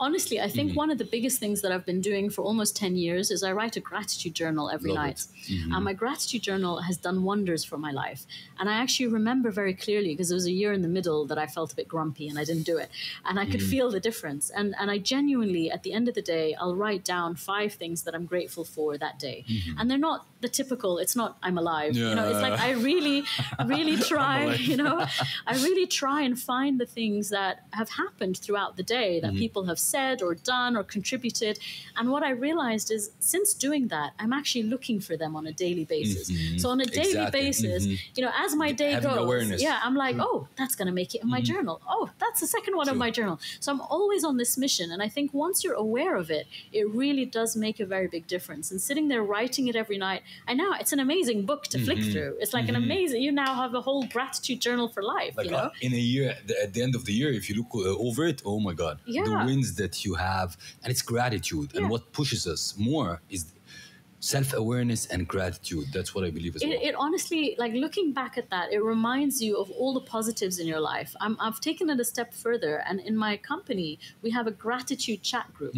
Honestly, I think one of the biggest things that I've been doing for almost 10 years is I write a gratitude journal every night. My gratitude journal has done wonders for my life. And I actually remember very clearly, because there was a year in the middle that I felt a bit grumpy and I didn't do it. And I could feel the difference. And I genuinely, at the end of the day, I'll write down 5 things that I'm grateful for that day. And they're not the typical, it's not I'm alive. Yeah. You know, it's like I really try, I really try and find the things that have happened throughout the day that people have said or done or contributed. And what I realized is, since doing that, I'm actually looking for them on a daily basis. So on a daily basis, as my day Having goes, awareness. I'm like, oh, that's going to make it in my journal. Oh, that's the second one of my journal. So I'm always on this mission. And I think once you're aware of it, it really does make a very big difference. And sitting there writing it every night, I know it's an amazing book to flick through. It's like an amazing, you now have a whole gratitude journal for life, Like in a year, at the end of the year, if you look over it, oh my God, the wins that you have, and it's gratitude. And what pushes us more is self-awareness and gratitude. That's what I believe as well. It honestly, like looking back at that, it reminds you of all the positives in your life. I've taken it a step further, and in my company, we have a gratitude chat group,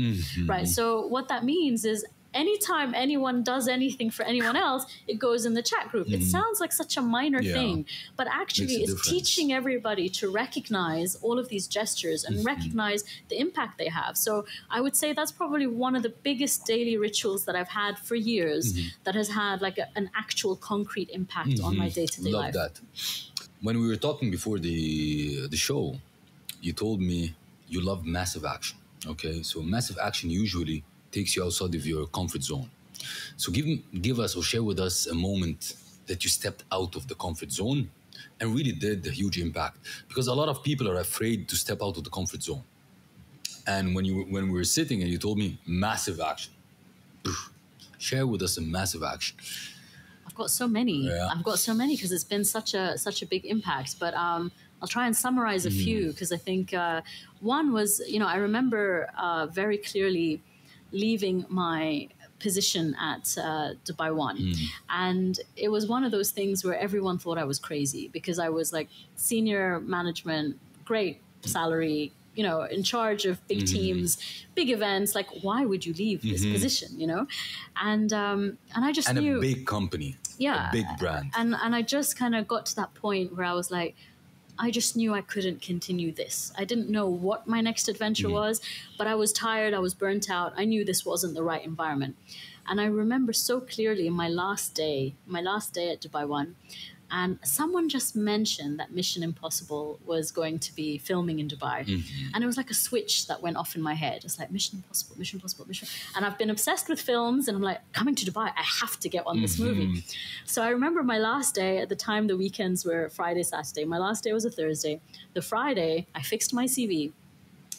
right? So what that means is, anytime anyone does anything for anyone else, it goes in the chat group. It sounds like such a minor thing, but actually it's teaching everybody to recognize all of these gestures and recognize the impact they have. So I would say that's probably one of the biggest daily rituals that I've had for years that has had like an actual concrete impact on my day-to-day life. Love that. When we were talking before the show, you told me you love massive action. Okay, so massive action usually takes you outside of your comfort zone. So give us or share with us a moment that you stepped out of the comfort zone and really did a huge impact. Because a lot of people are afraid to step out of the comfort zone. And when we were sitting and you told me massive action, share with us a massive action. I've got so many. I've got so many because it's been such a big impact. But I'll try and summarize a few, because I think one was, I remember very clearly leaving my position at Dubai One. And it was one of those things where everyone thought I was crazy, because I was like senior management, great salary, in charge of big teams, big events. Like, why would you leave this position, And I just knew. And a big company. Yeah. A big brand. And I just kind of got to that point where I was like, I just knew I couldn't continue this. I didn't know what my next adventure was, but I was tired. I was burnt out. I knew this wasn't the right environment. And I remember so clearly my last day at Dubai One, and someone just mentioned that Mission Impossible was going to be filming in Dubai. And it was like a switch that went off in my head. It's like, Mission Impossible, Mission Impossible, Mission. And I've been obsessed with films, and I'm like, coming to Dubai, I have to get on this movie. So I remember my last day, at the time the weekends were Friday, Saturday. My last day was a Thursday. The Friday, I fixed my CV.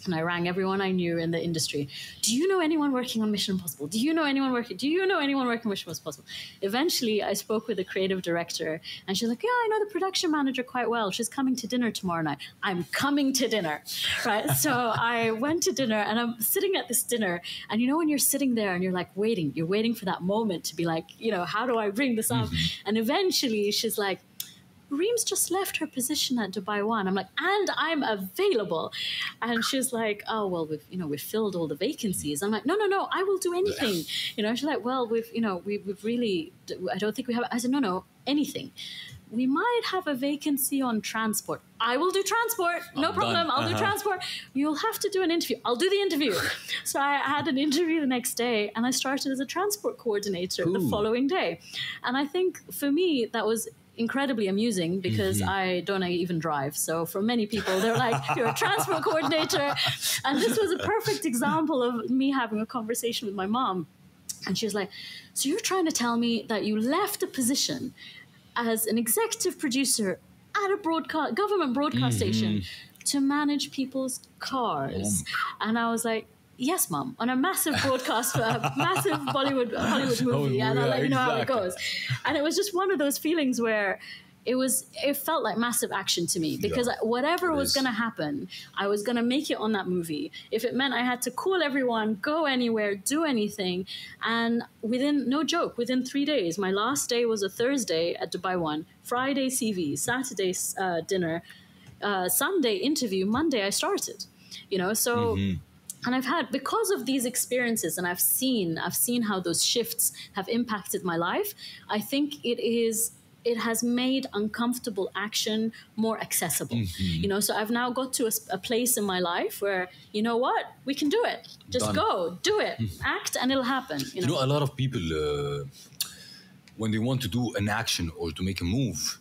And I rang everyone I knew in the industry. Do you know anyone working on Mission Impossible? Do you know anyone working on Mission Impossible? Eventually, I spoke with the creative director, and she's like, yeah, I know the production manager quite well. She's coming to dinner tomorrow night. I'm coming to dinner, right? So I went to dinner, and I'm sitting at this dinner. And when you're sitting there and you're like you're waiting for that moment to be like, how do I bring this up? And eventually she's like, Reims just left her position at Dubai One. I'm like, and I'm available. And she's like, oh, well, we've filled all the vacancies. I'm like, no, I will do anything. She's like, well, we've really, I don't think we have. I said, no, anything. we might have a vacancy on transport. I will do transport. No problem. I'll do transport. You'll have to do an interview. I'll do the interview. So I had an interview the next day, and I started as a transport coordinator the following day. And I think for me, that was incredibly amusing because I don't even drive. So for many people, they're like, you're a transport coordinator. And this was a perfect example of me having a conversation with my mom. And she was like, so you're trying to tell me that you left a position as an executive producer at a government broadcast station to manage people's cars. And I was like, yes, Mom, on a massive broadcast, massive Hollywood movie, and I'll let you know how it goes. And it was just one of those feelings where it felt like massive action to me, because whatever was going to happen, I was going to make it on that movie. If it meant I had to call everyone, go anywhere, do anything. And within 3 days, my last day was a Thursday at Dubai One, Friday CV, Saturday dinner, Sunday interview, Monday I started, so... And I've had, because of these experiences, and I've seen how those shifts have impacted my life, I think it has made uncomfortable action more accessible. So I've now got to a place in my life where, you know what, we can do it. Just go, do it, act, and it'll happen. A lot of people, when they want to do an action or to make a move,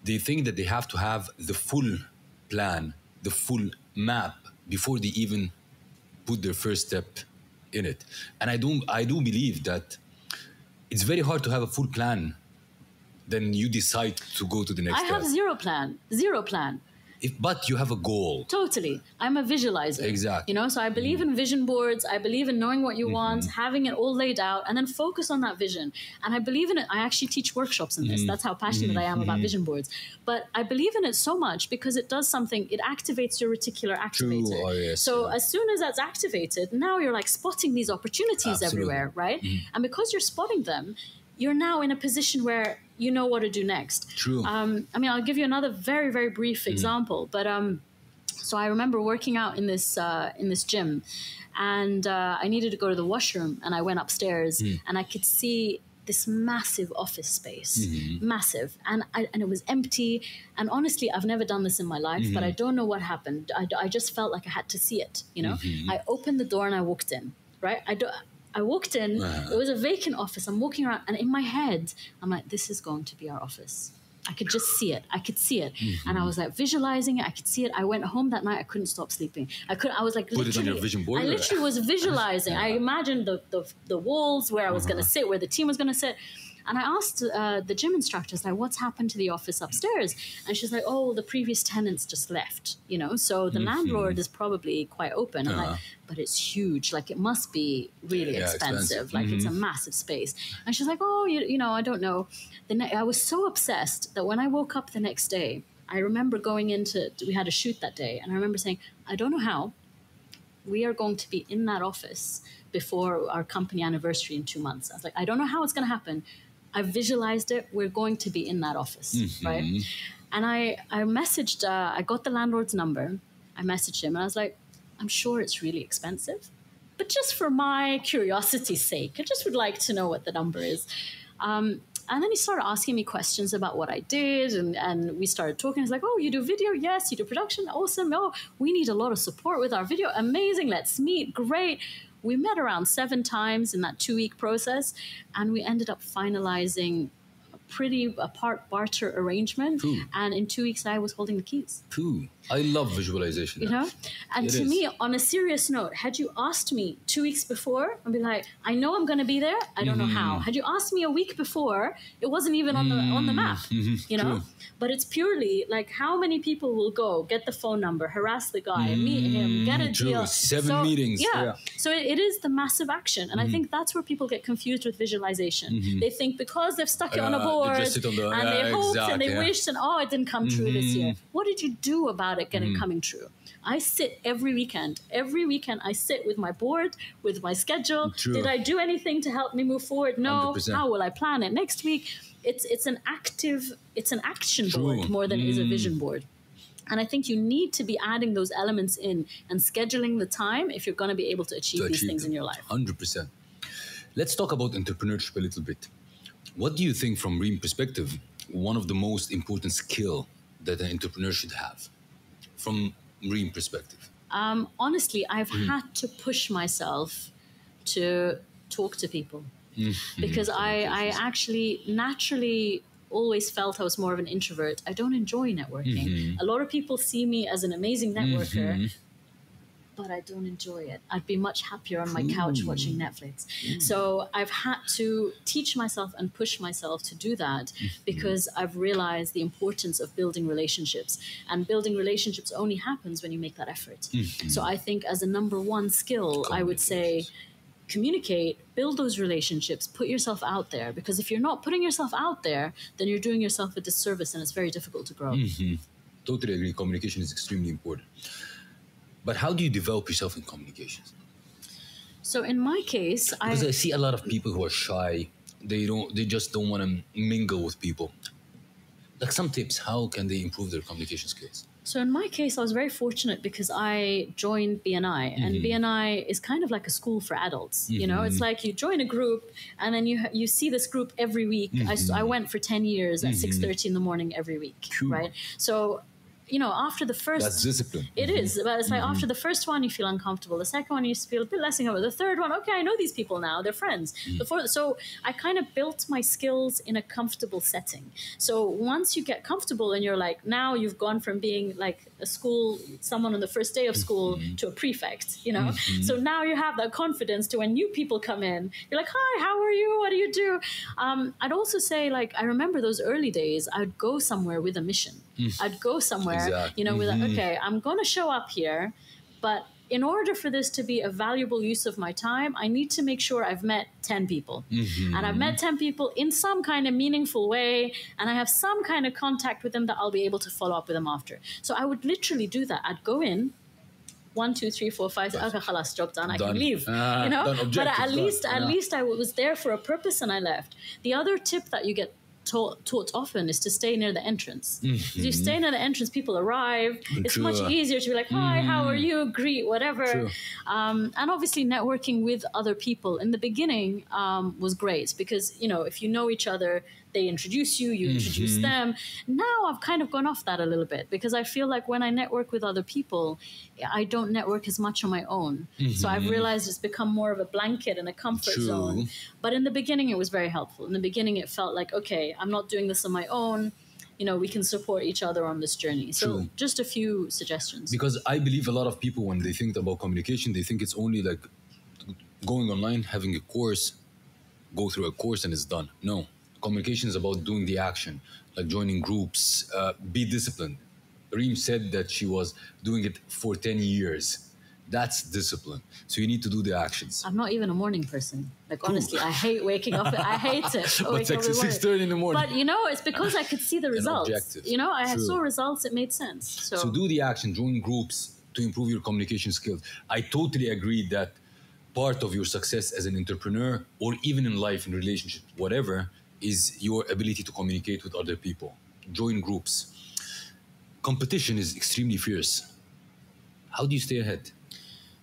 they think that they have to have the full plan, the full map before they even put their first step in it. And I do believe that it's very hard to have a full plan. Then you decide to go to the next step. I have zero plan. But you have a goal. Totally. I'm a visualizer. Exactly. So I believe in vision boards. I believe in knowing what you want, having it all laid out, and then focus on that vision. And I believe in it. I actually teach workshops in this. That's how passionate I am about vision boards. But I believe in it so much because it does something. It activates your reticular activator. True. Oh, yes. So as soon as that's activated, now you're like spotting these opportunities everywhere, right? And because you're spotting them, you're now in a position where you know what to do next. True. I'll give you another very, very brief example. But so I remember working out in this gym, and I needed to go to the washroom, and I went upstairs, and I could see this massive office space, massive, and it was empty. And honestly, I've never done this in my life, but I don't know what happened. I just felt like I had to see it. I opened the door and I walked in. Right. I walked in, it was a vacant office. I'm walking around, and in my head, I'm like, this is going to be our office. I could just see it. I could see it. And I was like visualizing it. I could see it. I went home that night. I couldn't stop sleeping. I was like, put it on your vision board. I literally was visualizing. I imagined the walls where I was going to sit, where the team was going to sit. And I asked the gym instructor, like, what's happened to the office upstairs? And she's like, oh, the previous tenants just left, so the landlord is probably quite open. I'm like, but it's huge. Like, it must be really expensive. Like, it's a massive space. And she's like, oh, I don't know. I was so obsessed that when I woke up the next day, I remember we had a shoot that day. And I remember saying, I don't know how we are going to be in that office before our company anniversary in 2 months. I was like, I don't know how it's going to happen. I visualized it. We're going to be in that office, right? And I messaged, I got the landlord's number. I messaged him, and I was like, I'm sure it's really expensive, but just for my curiosity's sake, I just would like to know what the number is. And then he started asking me questions about what I did, and we started talking. He's like, oh, you do video? Yes. You do production? Awesome. Oh, we need a lot of support with our video. Amazing. Let's meet. Great. We met around 7 times in that 2-week process, and we ended up finalizing a part barter arrangement. And in 2 weeks, I was holding the keys. I love visualization. And to me, on a serious note, had you asked me 2 weeks before, I'd be like, I know I'm going to be there. I don't know how. Had you asked me a week before, it wasn't even on the map. True. But it's purely like, how many people will go get the phone number, harass the guy, meet him, get a deal. 7 meetings. Yeah. So it is the massive action, and I think that's where people get confused with visualization. They think because they've stuck it on a board and they hoped and they wished, and it didn't come true this year. What did you do about it coming true? I sit every weekend. Every weekend I sit with my board, with my schedule. True. Did I do anything to help me move forward? No. 100%. How will I plan it next week? It's an action board more than it is a vision board. And I think you need to be adding those elements in and scheduling the time if you're going to be able to achieve these things in your life. 100%. Let's talk about entrepreneurship a little bit. What do you think from Reim perspective? one of the most important skill that an entrepreneur should have from Reem perspective? Honestly, I've had to push myself to talk to people because I actually naturally always felt I was more of an introvert. I don't enjoy networking. A lot of people see me as an amazing networker, but I don't enjoy it. I'd be much happier on my couch watching Netflix. So I've had to teach myself and push myself to do that because I've realized the importance of building relationships. And building relationships only happens when you make that effort. So I think as a number one skill, I would say communicate, build those relationships, put yourself out there. Because if you're not putting yourself out there, then you're doing yourself a disservice and it's very difficult to grow. Totally agree. Communication is extremely important. But how do you develop yourself in communications? So in my case, because I see a lot of people who are shy. They just don't want to mingle with people. Like some tips, how can they improve their communication skills? So in my case, I was very fortunate because I joined BNI, and BNI is kind of like a school for adults. You know, it's like you join a group, and then you see this group every week. I went for 10 years at 6:30 in the morning every week, right? So, you know, after the first... That's discipline. It is. But it's like after the first one, you feel uncomfortable. The second one, you feel a bit less uncomfortable. The third one, okay, I know these people now. They're friends. The fourth, so I kind of built my skills in a comfortable setting. So once you get comfortable and you're like, now you've gone from being like someone on the first day of school to a prefect, you know? So now you have that confidence to when new people come in, you're like, hi, how are you? What do you do? I'd also say, like, I remember those early days, I'd go somewhere with a mission. I'd go somewhere, you know, with okay, I'm going to show up here, but in order for this to be a valuable use of my time, I need to make sure I've met 10 people. And I've met 10 people in some kind of meaningful way, and I have some kind of contact with them that I'll be able to follow up with them after. So I would literally do that. I'd go in, 1, 2, 3, 4, 5, 6, okay, khalas, job done, I can leave. You know, but at least I was there for a purpose and I left. The other tip that you get taught often is to stay near the entrance. If you stay near the entrance, people arrive. It's much easier to be like, hi, how are you? Greet, whatever. And obviously networking with other people in the beginning was great because, you know, if you know each other, they introduce you, you introduce them. Now I've kind of gone off that a little bit because I feel like when I network with other people, I don't network as much on my own. So I've realized it's become more of a blanket and a comfort zone. But in the beginning, it was very helpful. In the beginning, it felt like, okay, I'm not doing this on my own. You know, we can support each other on this journey. So just a few suggestions. Because I believe a lot of people, when they think about communication, they think it's only like going online, having a course, go through a course and it's done. No. Communication is about doing the action, like joining groups, be disciplined. Reem said that she was doing it for 10 years. That's discipline. So you need to do the actions. I'm not even a morning person. Like, honestly, I hate waking up. I hate it. But it's like 6:30 in the morning. But, you know, it's because I could see the results. You know, I saw results. It made sense. So do the action, join groups to improve your communication skills. I totally agree that part of your success as an entrepreneur or even in life, in relationships, whatever, is your ability to communicate with other people. Join groups. Competition is extremely fierce. How do you stay ahead?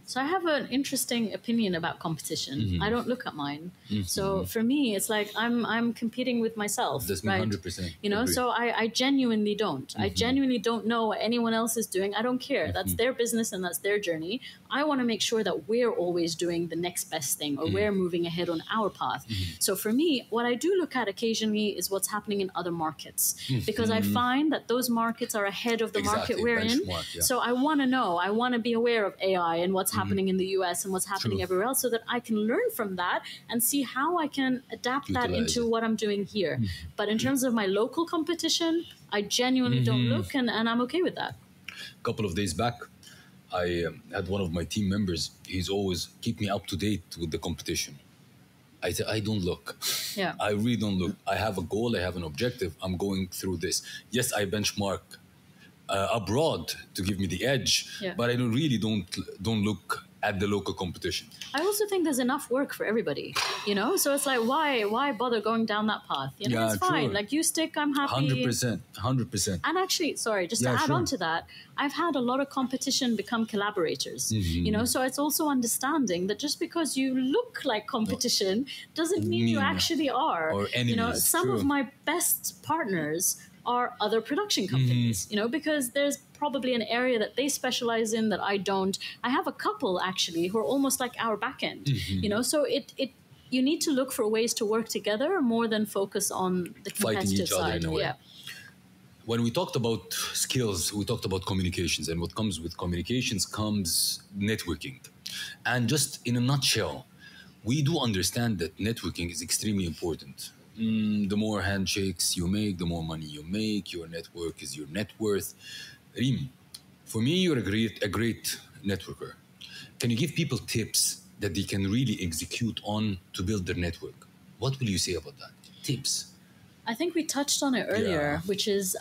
So I have an interesting opinion about competition. I don't look at mine. So for me, it's like I'm competing with myself. That's me 100%. You know, so I genuinely don't. I genuinely don't know what anyone else is doing. I don't care. That's their business and that's their journey. I want to make sure that we're always doing the next best thing or we're moving ahead on our path. So for me, what I do look at occasionally is what's happening in other markets because I find that those markets are ahead of the market we're in. So I want to know. I want to be aware of AI and what's happening in the US and what's happening everywhere else so that I can learn from that and see how I can adapt that into what I'm doing here. But in terms of my local competition, I genuinely don't look and I'm okay with that. A couple of days back, I had one of my team members. He's always keep me up to date with the competition. I said, I don't look. Yeah. I really don't look. I have a goal. I have an objective. I'm going through this. Yes, I benchmark abroad to give me the edge, but I don't look at the local competition. I also think there's enough work for everybody, you know? So it's like, why bother going down that path? You know, it's fine. True. Like, you stick, I'm happy. 100%. And actually, sorry, just to add on to that, I've had a lot of competition become collaborators, you know? So it's also understanding that just because you look like competition doesn't mean you actually are. Or enemies. You know, some of my best partners are other production companies, you know, because there's probably an area that they specialize in that I don't. I have a couple actually who are almost like our back end, you know, so you need to look for ways to work together more than focus on the competitive side. Yeah. When we talked about skills, we talked about communications, and what comes with communications comes networking. And just in a nutshell, we do understand that networking is extremely important. The more handshakes you make, the more money you make. Your network is your net worth. Reem, for me, you're a great networker. Can you give people tips that they can really execute on to build their network? What will you say about that? Tips. I think we touched on it earlier, which is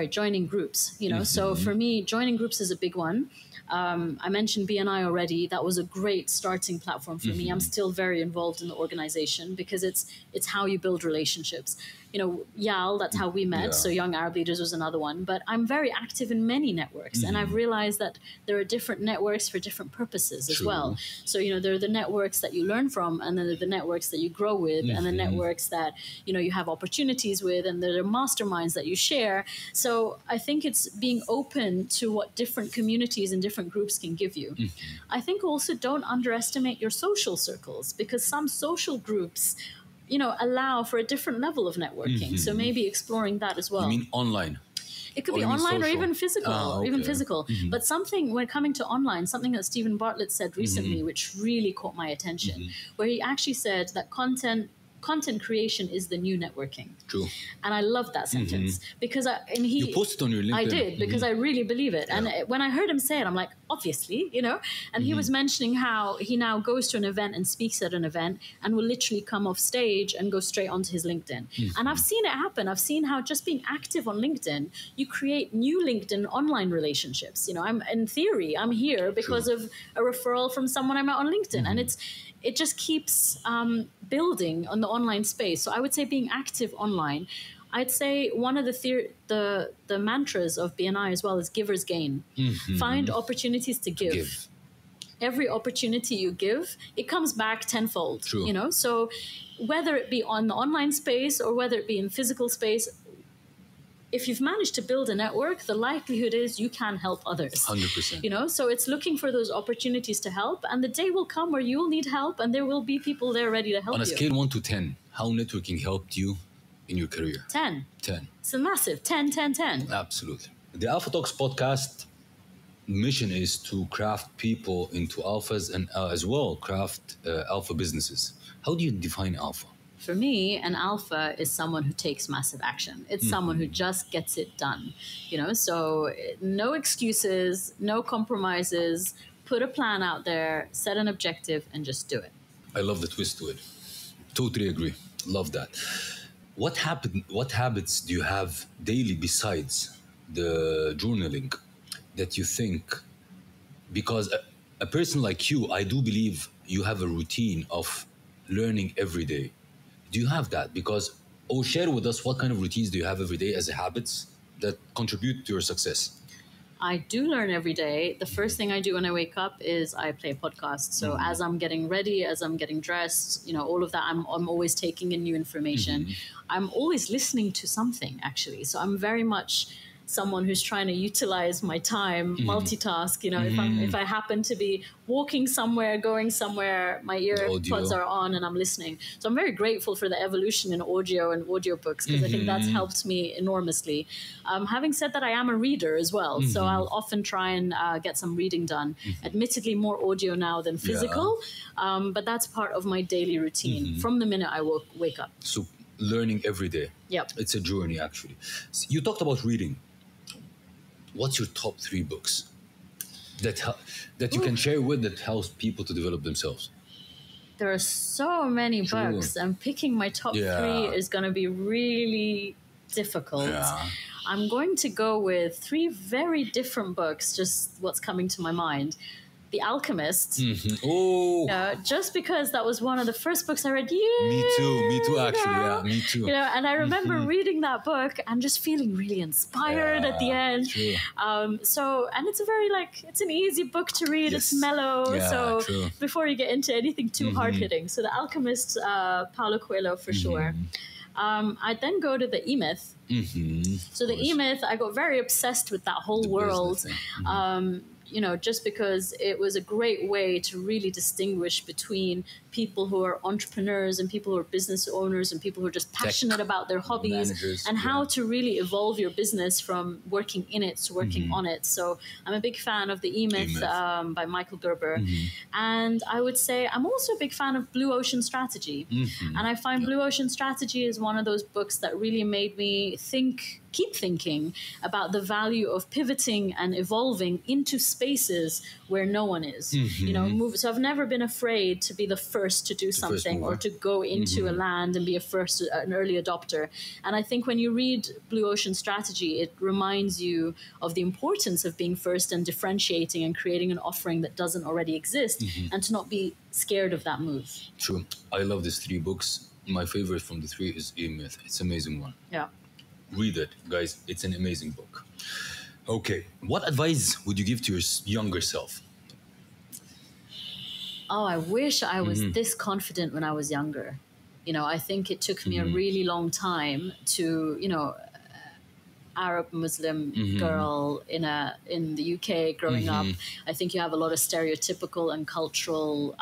joining groups. You know, so for me, joining groups is a big one. I mentioned BNI already. That was a great starting platform for me. I'm still very involved in the organization because it's how you build relationships. You know, YAL, that's how we met. So Young Arab Leaders was another one. But I'm very active in many networks. And I've realized that there are different networks for different purposes as well. So, you know, there are the networks that you learn from, and then there are the networks that you grow with, and the networks that, you know, you have opportunities with, and there are masterminds that you share. So I think it's being open to what different communities and different groups can give you. I think also don't underestimate your social circles, because some social groups, you know, allow for a different level of networking. So maybe exploring that as well. You mean online? It could be online or even physical. But something, when coming to online, something that Stephen Bartlett said recently, which really caught my attention, where he actually said that content creation is the new networking. True. And I love that sentence because you posted on your LinkedIn. I did, because I really believe it. And when I heard him say it, I'm like, obviously, you know, and he was mentioning how he now goes to an event and speaks at an event and will literally come off stage and go straight onto his LinkedIn. And I've seen it happen. I've seen how just being active on LinkedIn, you create new LinkedIn online relationships. You know, in theory, I'm here because of a referral from someone I met on LinkedIn. And it just keeps building on the online space. So I would say being active online. I'd say one of the mantras of BNI as well is givers gain. Find opportunities to give. Every opportunity you give, it comes back tenfold. True. You know, so whether it be on the online space or whether it be in physical space, if you've managed to build a network, the likelihood is you can help others. 100%. You know, so it's looking for those opportunities to help, and the day will come where you'll need help, and there will be people there ready to help you. On a scale 1 to 10, how networking helped you in your career? 10. 10. It's a massive 10, 10, 10. Absolutely. The Alpha Talks podcast mission is to craft people into alphas and as well craft alpha businesses. How do you define alpha? For me, an alpha is someone who takes massive action. It's someone who just gets it done. You know, so no excuses, no compromises. Put a plan out there, set an objective, and just do it. I love the twist to it. Totally agree. Love that. What habits do you have daily besides the journaling that you think, because a person like you, I do believe you have a routine of learning every day. Do you have that? Share with us what kind of routines do you have every day as habits that contribute to your success? I do learn every day. The first thing I do when I wake up is I play a podcast. So as I'm getting ready, as I'm getting dressed, you know, all of that, I'm always taking in new information. I'm always listening to something, actually. So I'm very much someone who's trying to utilize my time, multitask. You know, if I happen to be walking somewhere, going somewhere, my earpods are on and I'm listening. So I'm very grateful for the evolution in audio and audiobooks, because I think that's helped me enormously. Having said that, I am a reader as well. So I'll often try and get some reading done. Admittedly, more audio now than physical, but that's part of my daily routine from the minute I wake up. So learning every day. Yep. It's a journey, actually. So you talked about reading. What's your top 3 books that you can share with that helps people to develop themselves? There are so many books, and picking my top 3 is going to be really difficult. I'm going to go with 3 very different books, just what's coming to my mind. The Alchemist. Oh, Just because that was one of the first books I read. me too, actually. Yeah, me too. And I remember reading that book and just feeling really inspired at the end. True. And it's a very it's an easy book to read. Yes. It's mellow. Yeah, so true. before you get into anything too hard hitting, so The Alchemist, Paulo Coelho for sure. I'd then go to the E-Myth. So the E-Myth, I got very obsessed with that whole world. Just because it was a great way to really distinguish between people who are entrepreneurs and people who are business owners and people who are just passionate about their hobbies and how to really evolve your business from working in it to working on it. So I'm a big fan of the E-Myth by Michael Gerber. And I would say I'm also a big fan of Blue Ocean Strategy. And I find Blue Ocean Strategy is one of those books that really made me keep thinking about the value of pivoting and evolving into spaces where no one is. So I've never been afraid to be the first to do something or to go into a land and be an early adopter. And I think when you read Blue Ocean Strategy, it reminds you of the importance of being first and differentiating and creating an offering that doesn't already exist and to not be scared of that move. True. I love these 3 books. My favorite from the 3 is E-Myth. It's an amazing one. Yeah. Read it, guys. It's an amazing book. Okay. What advice would you give to your younger self? Oh, I wish I was this confident when I was younger. I think it took me a really long time to, Arab Muslim girl in the UK growing up. I think you have a lot of stereotypical and cultural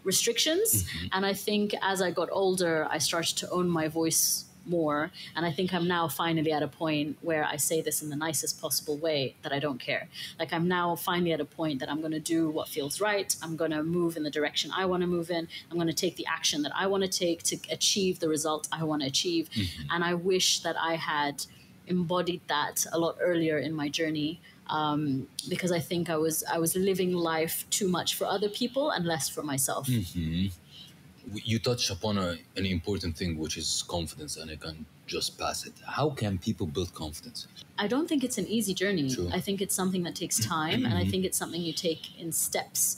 restrictions. And I think as I got older, I started to own my voice more. And I think I'm now finally at a point where I say this in the nicest possible way, that I don't care. I'm now finally at a point that I'm going to do what feels right. I'm going to move in the direction I want to move in. I'm going to take the action that I want to take to achieve the result I want to achieve. And I wish that I had embodied that a lot earlier in my journey. Because I think I was living life too much for other people and less for myself. You touch upon an important thing, which is confidence, and I can just pass it. How can people build confidence? I don't think it's an easy journey. True. I think it's something that takes time, and I think it's something you take in steps.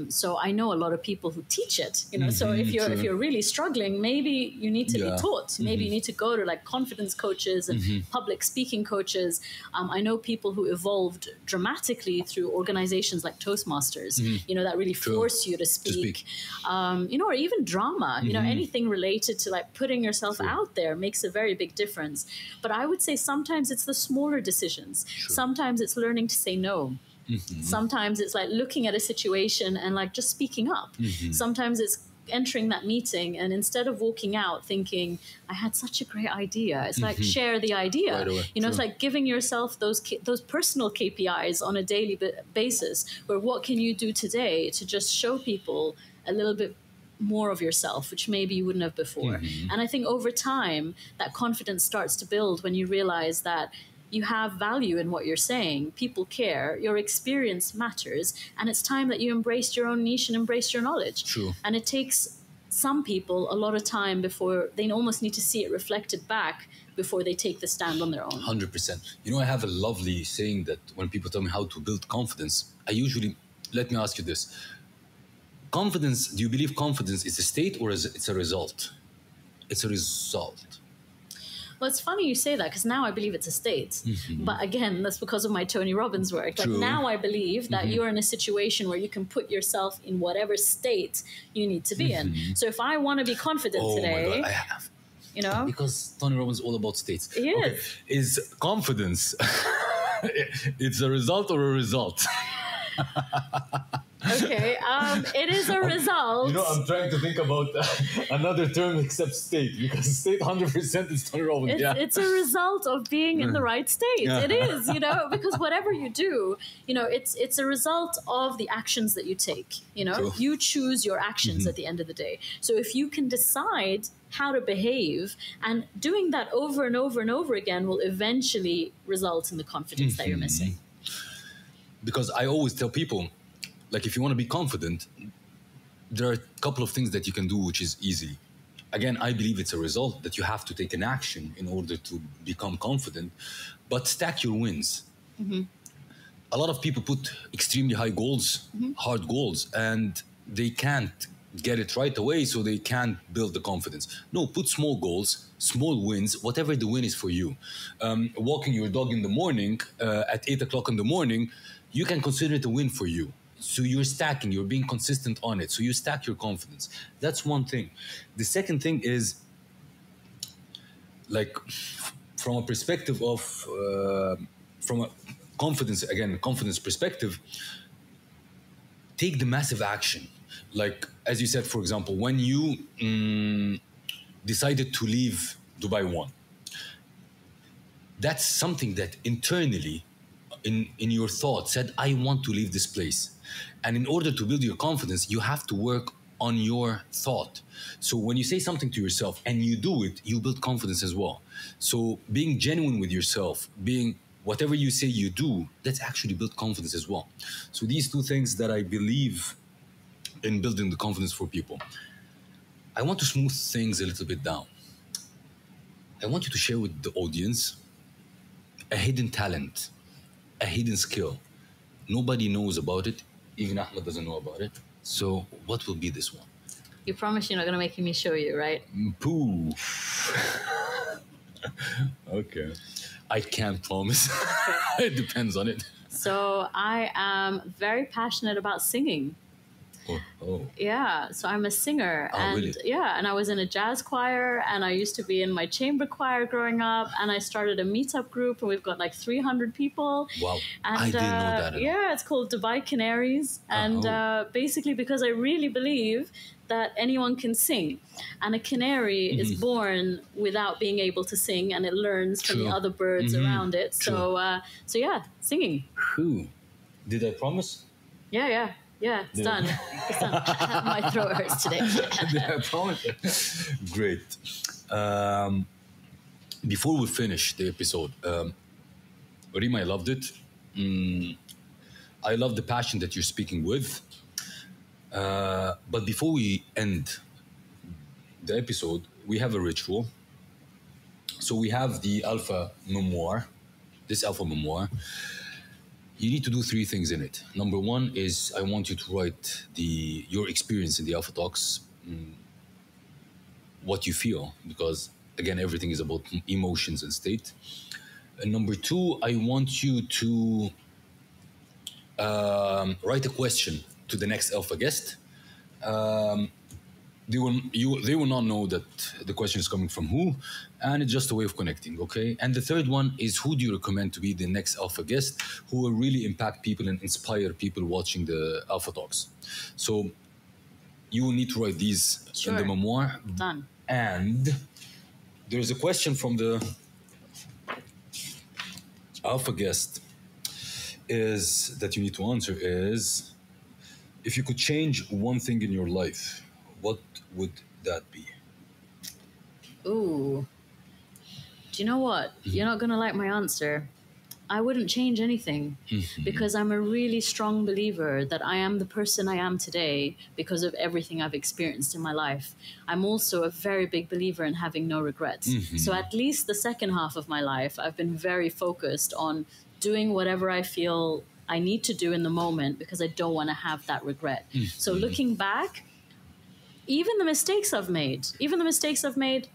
So I know a lot of people who teach it. So if you're really struggling, maybe you need to be taught. Maybe you need to go to confidence coaches and public speaking coaches. I know people who evolved dramatically through organizations like Toastmasters. That really force you to speak. Or even drama. Anything related to putting yourself out there makes a very big difference. But I would say sometimes it's the smaller decisions. Sometimes it's learning to say no. Sometimes it's looking at a situation and just speaking up. Sometimes it's entering that meeting and instead of walking out thinking, I had such a great idea, it's share the idea. Right away. It's giving yourself those personal KPIs on a daily basis, where what can you do today to just show people a little bit more of yourself, which maybe you wouldn't have before. And I think over time, that confidence starts to build when you realize that you have value in what you're saying. People care. Your experience matters. And it's time that you embraced your own niche and embraced your knowledge. True. And it takes some people a lot of time before they almost need to see it reflected back before they take the stand on their own. 100%. I have a lovely saying that when people tell me how to build confidence, let me ask you this. Confidence, do you believe confidence is a state or it's a result? It's a result. Well, it's funny you say that because now I believe it's a state. But again, that's because of my Tony Robbins work. Now I believe that you're in a situation where you can put yourself in whatever state you need to be in. So if I want to be confident today... my God, I have. Because Tony Robbins is all about states. He is. Is confidence, it's a result or a result? Okay, it is a result. I'm trying to think about another term except state, because state 100% is Tony Robbins. It's a result of being in the right state. It is, because whatever you do, it's a result of the actions that you take. True. You choose your actions at the end of the day. So if you can decide how to behave, and doing that over and over and over again will eventually result in the confidence that you're missing. Because I always tell people, if you want to be confident, there are a couple of things that you can do, which is easy. Again, I believe it's a result that you have to take an action in order to become confident, but stack your wins. a lot of people put extremely high goals, hard goals, and they can't get it right away, so they can't build the confidence. No, put small goals, small wins, whatever the win is for you. Walking your dog in the morning at 8 o'clock in the morning, you can consider it a win for you. So you're stacking, you're being consistent on it. So you stack your confidence. That's one thing. The second thing is, like, from a perspective of, from a confidence perspective, take the massive action. Like, as you said, for example, when you decided to leave Dubai One, that's something that internally in your thought said, I want to leave this place. And in order to build your confidence, you have to work on your thought. So when you say something to yourself and you do it, you build confidence as well. So being genuine with yourself, being whatever you say you do, that's actually build confidence as well. So these two things that I believe in building the confidence for people. I want to smooth things a little bit down. I want you to share with the audience a hidden talent, a hidden skill. Nobody knows about it. Even Ahmed doesn't know about it. So what will be this one? You promise you're not going to make me show you, right? Poof. Okay. I can't promise. It depends on it. So I am very passionate about singing. Oh. Yeah, so I'm a singer. Oh, and really? Yeah, and I was in a jazz choir, and I used to be in my chamber choir growing up, and I started a meetup group, and we've got like 300 people. Wow. And, I didn't know that at all. Yeah, it's called Dubai Canaries. And basically because I really believe that anyone can sing. And a canary is born without being able to sing, and it learns from the other birds around it. So yeah, singing. Who? Did I promise? Yeah, it's done. It's done. My throat hurts today. Did I promise? Great. Before we finish the episode, Reim, I loved it. I love the passion that you're speaking with. But before we end the episode, we have a ritual. So we have the Alpha Memoir, this Alpha Memoir. You need to do 3 things in it. Number 1 is I want you to write your experience in the Alpha Talks, what you feel, because again, everything is about emotions and state. And number 2, I want you to write a question to the next Alpha guest. They will not know that the question is coming from who, and it's just a way of connecting, okay? And the third one is, who do you recommend to be the next Alpha guest who will really impact people and inspire people watching the Alpha Talks? So you will need to write these in the memoir. Done. And there's a question from the Alpha guest that you need to answer is, if you could change one thing in your life, what would that be? Ooh. Do you know what? You're not going to like my answer. I wouldn't change anything because I'm a really strong believer that I am the person I am today because of everything I've experienced in my life. I'm also a very big believer in having no regrets. So at least the second half of my life, I've been very focused on doing whatever I feel I need to do in the moment because I don't want to have that regret. So looking back, even the mistakes I've made,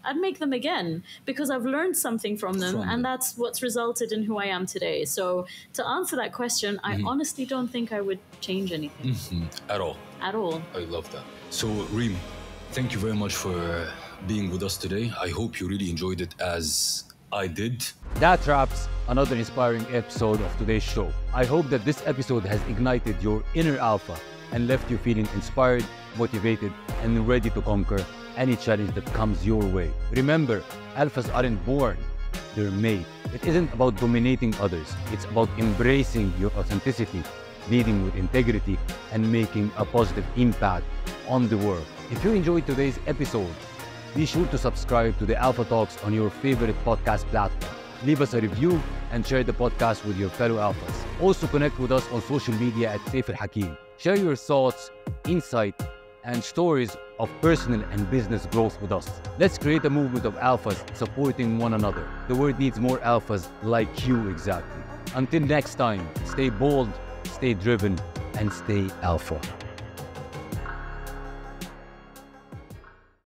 I'd make them again because I've learned something from them, and that's what's resulted in who I am today. So to answer that question, I honestly don't think I would change anything. At all. At all. I love that. So, Reim, thank you very much for being with us today. I hope you really enjoyed it as I did. That wraps another inspiring episode of today's show. I hope that this episode has ignited your inner alpha and left you feeling inspired, motivated, and ready to conquer any challenge that comes your way. Remember, alphas aren't born, they're made. It isn't about dominating others, it's about embracing your authenticity, leading with integrity, and making a positive impact on the world. If you enjoyed today's episode, be sure to subscribe to the Alpha Talks on your favorite podcast platform. Leave us a review and share the podcast with your fellow alphas. Also connect with us on social media at SEIF Al Hakim. Share your thoughts, insight, and stories of personal and business growth with us. Let's create a movement of alphas supporting one another. The world needs more alphas like you exactly. Until next time, stay bold, stay driven, and stay alpha.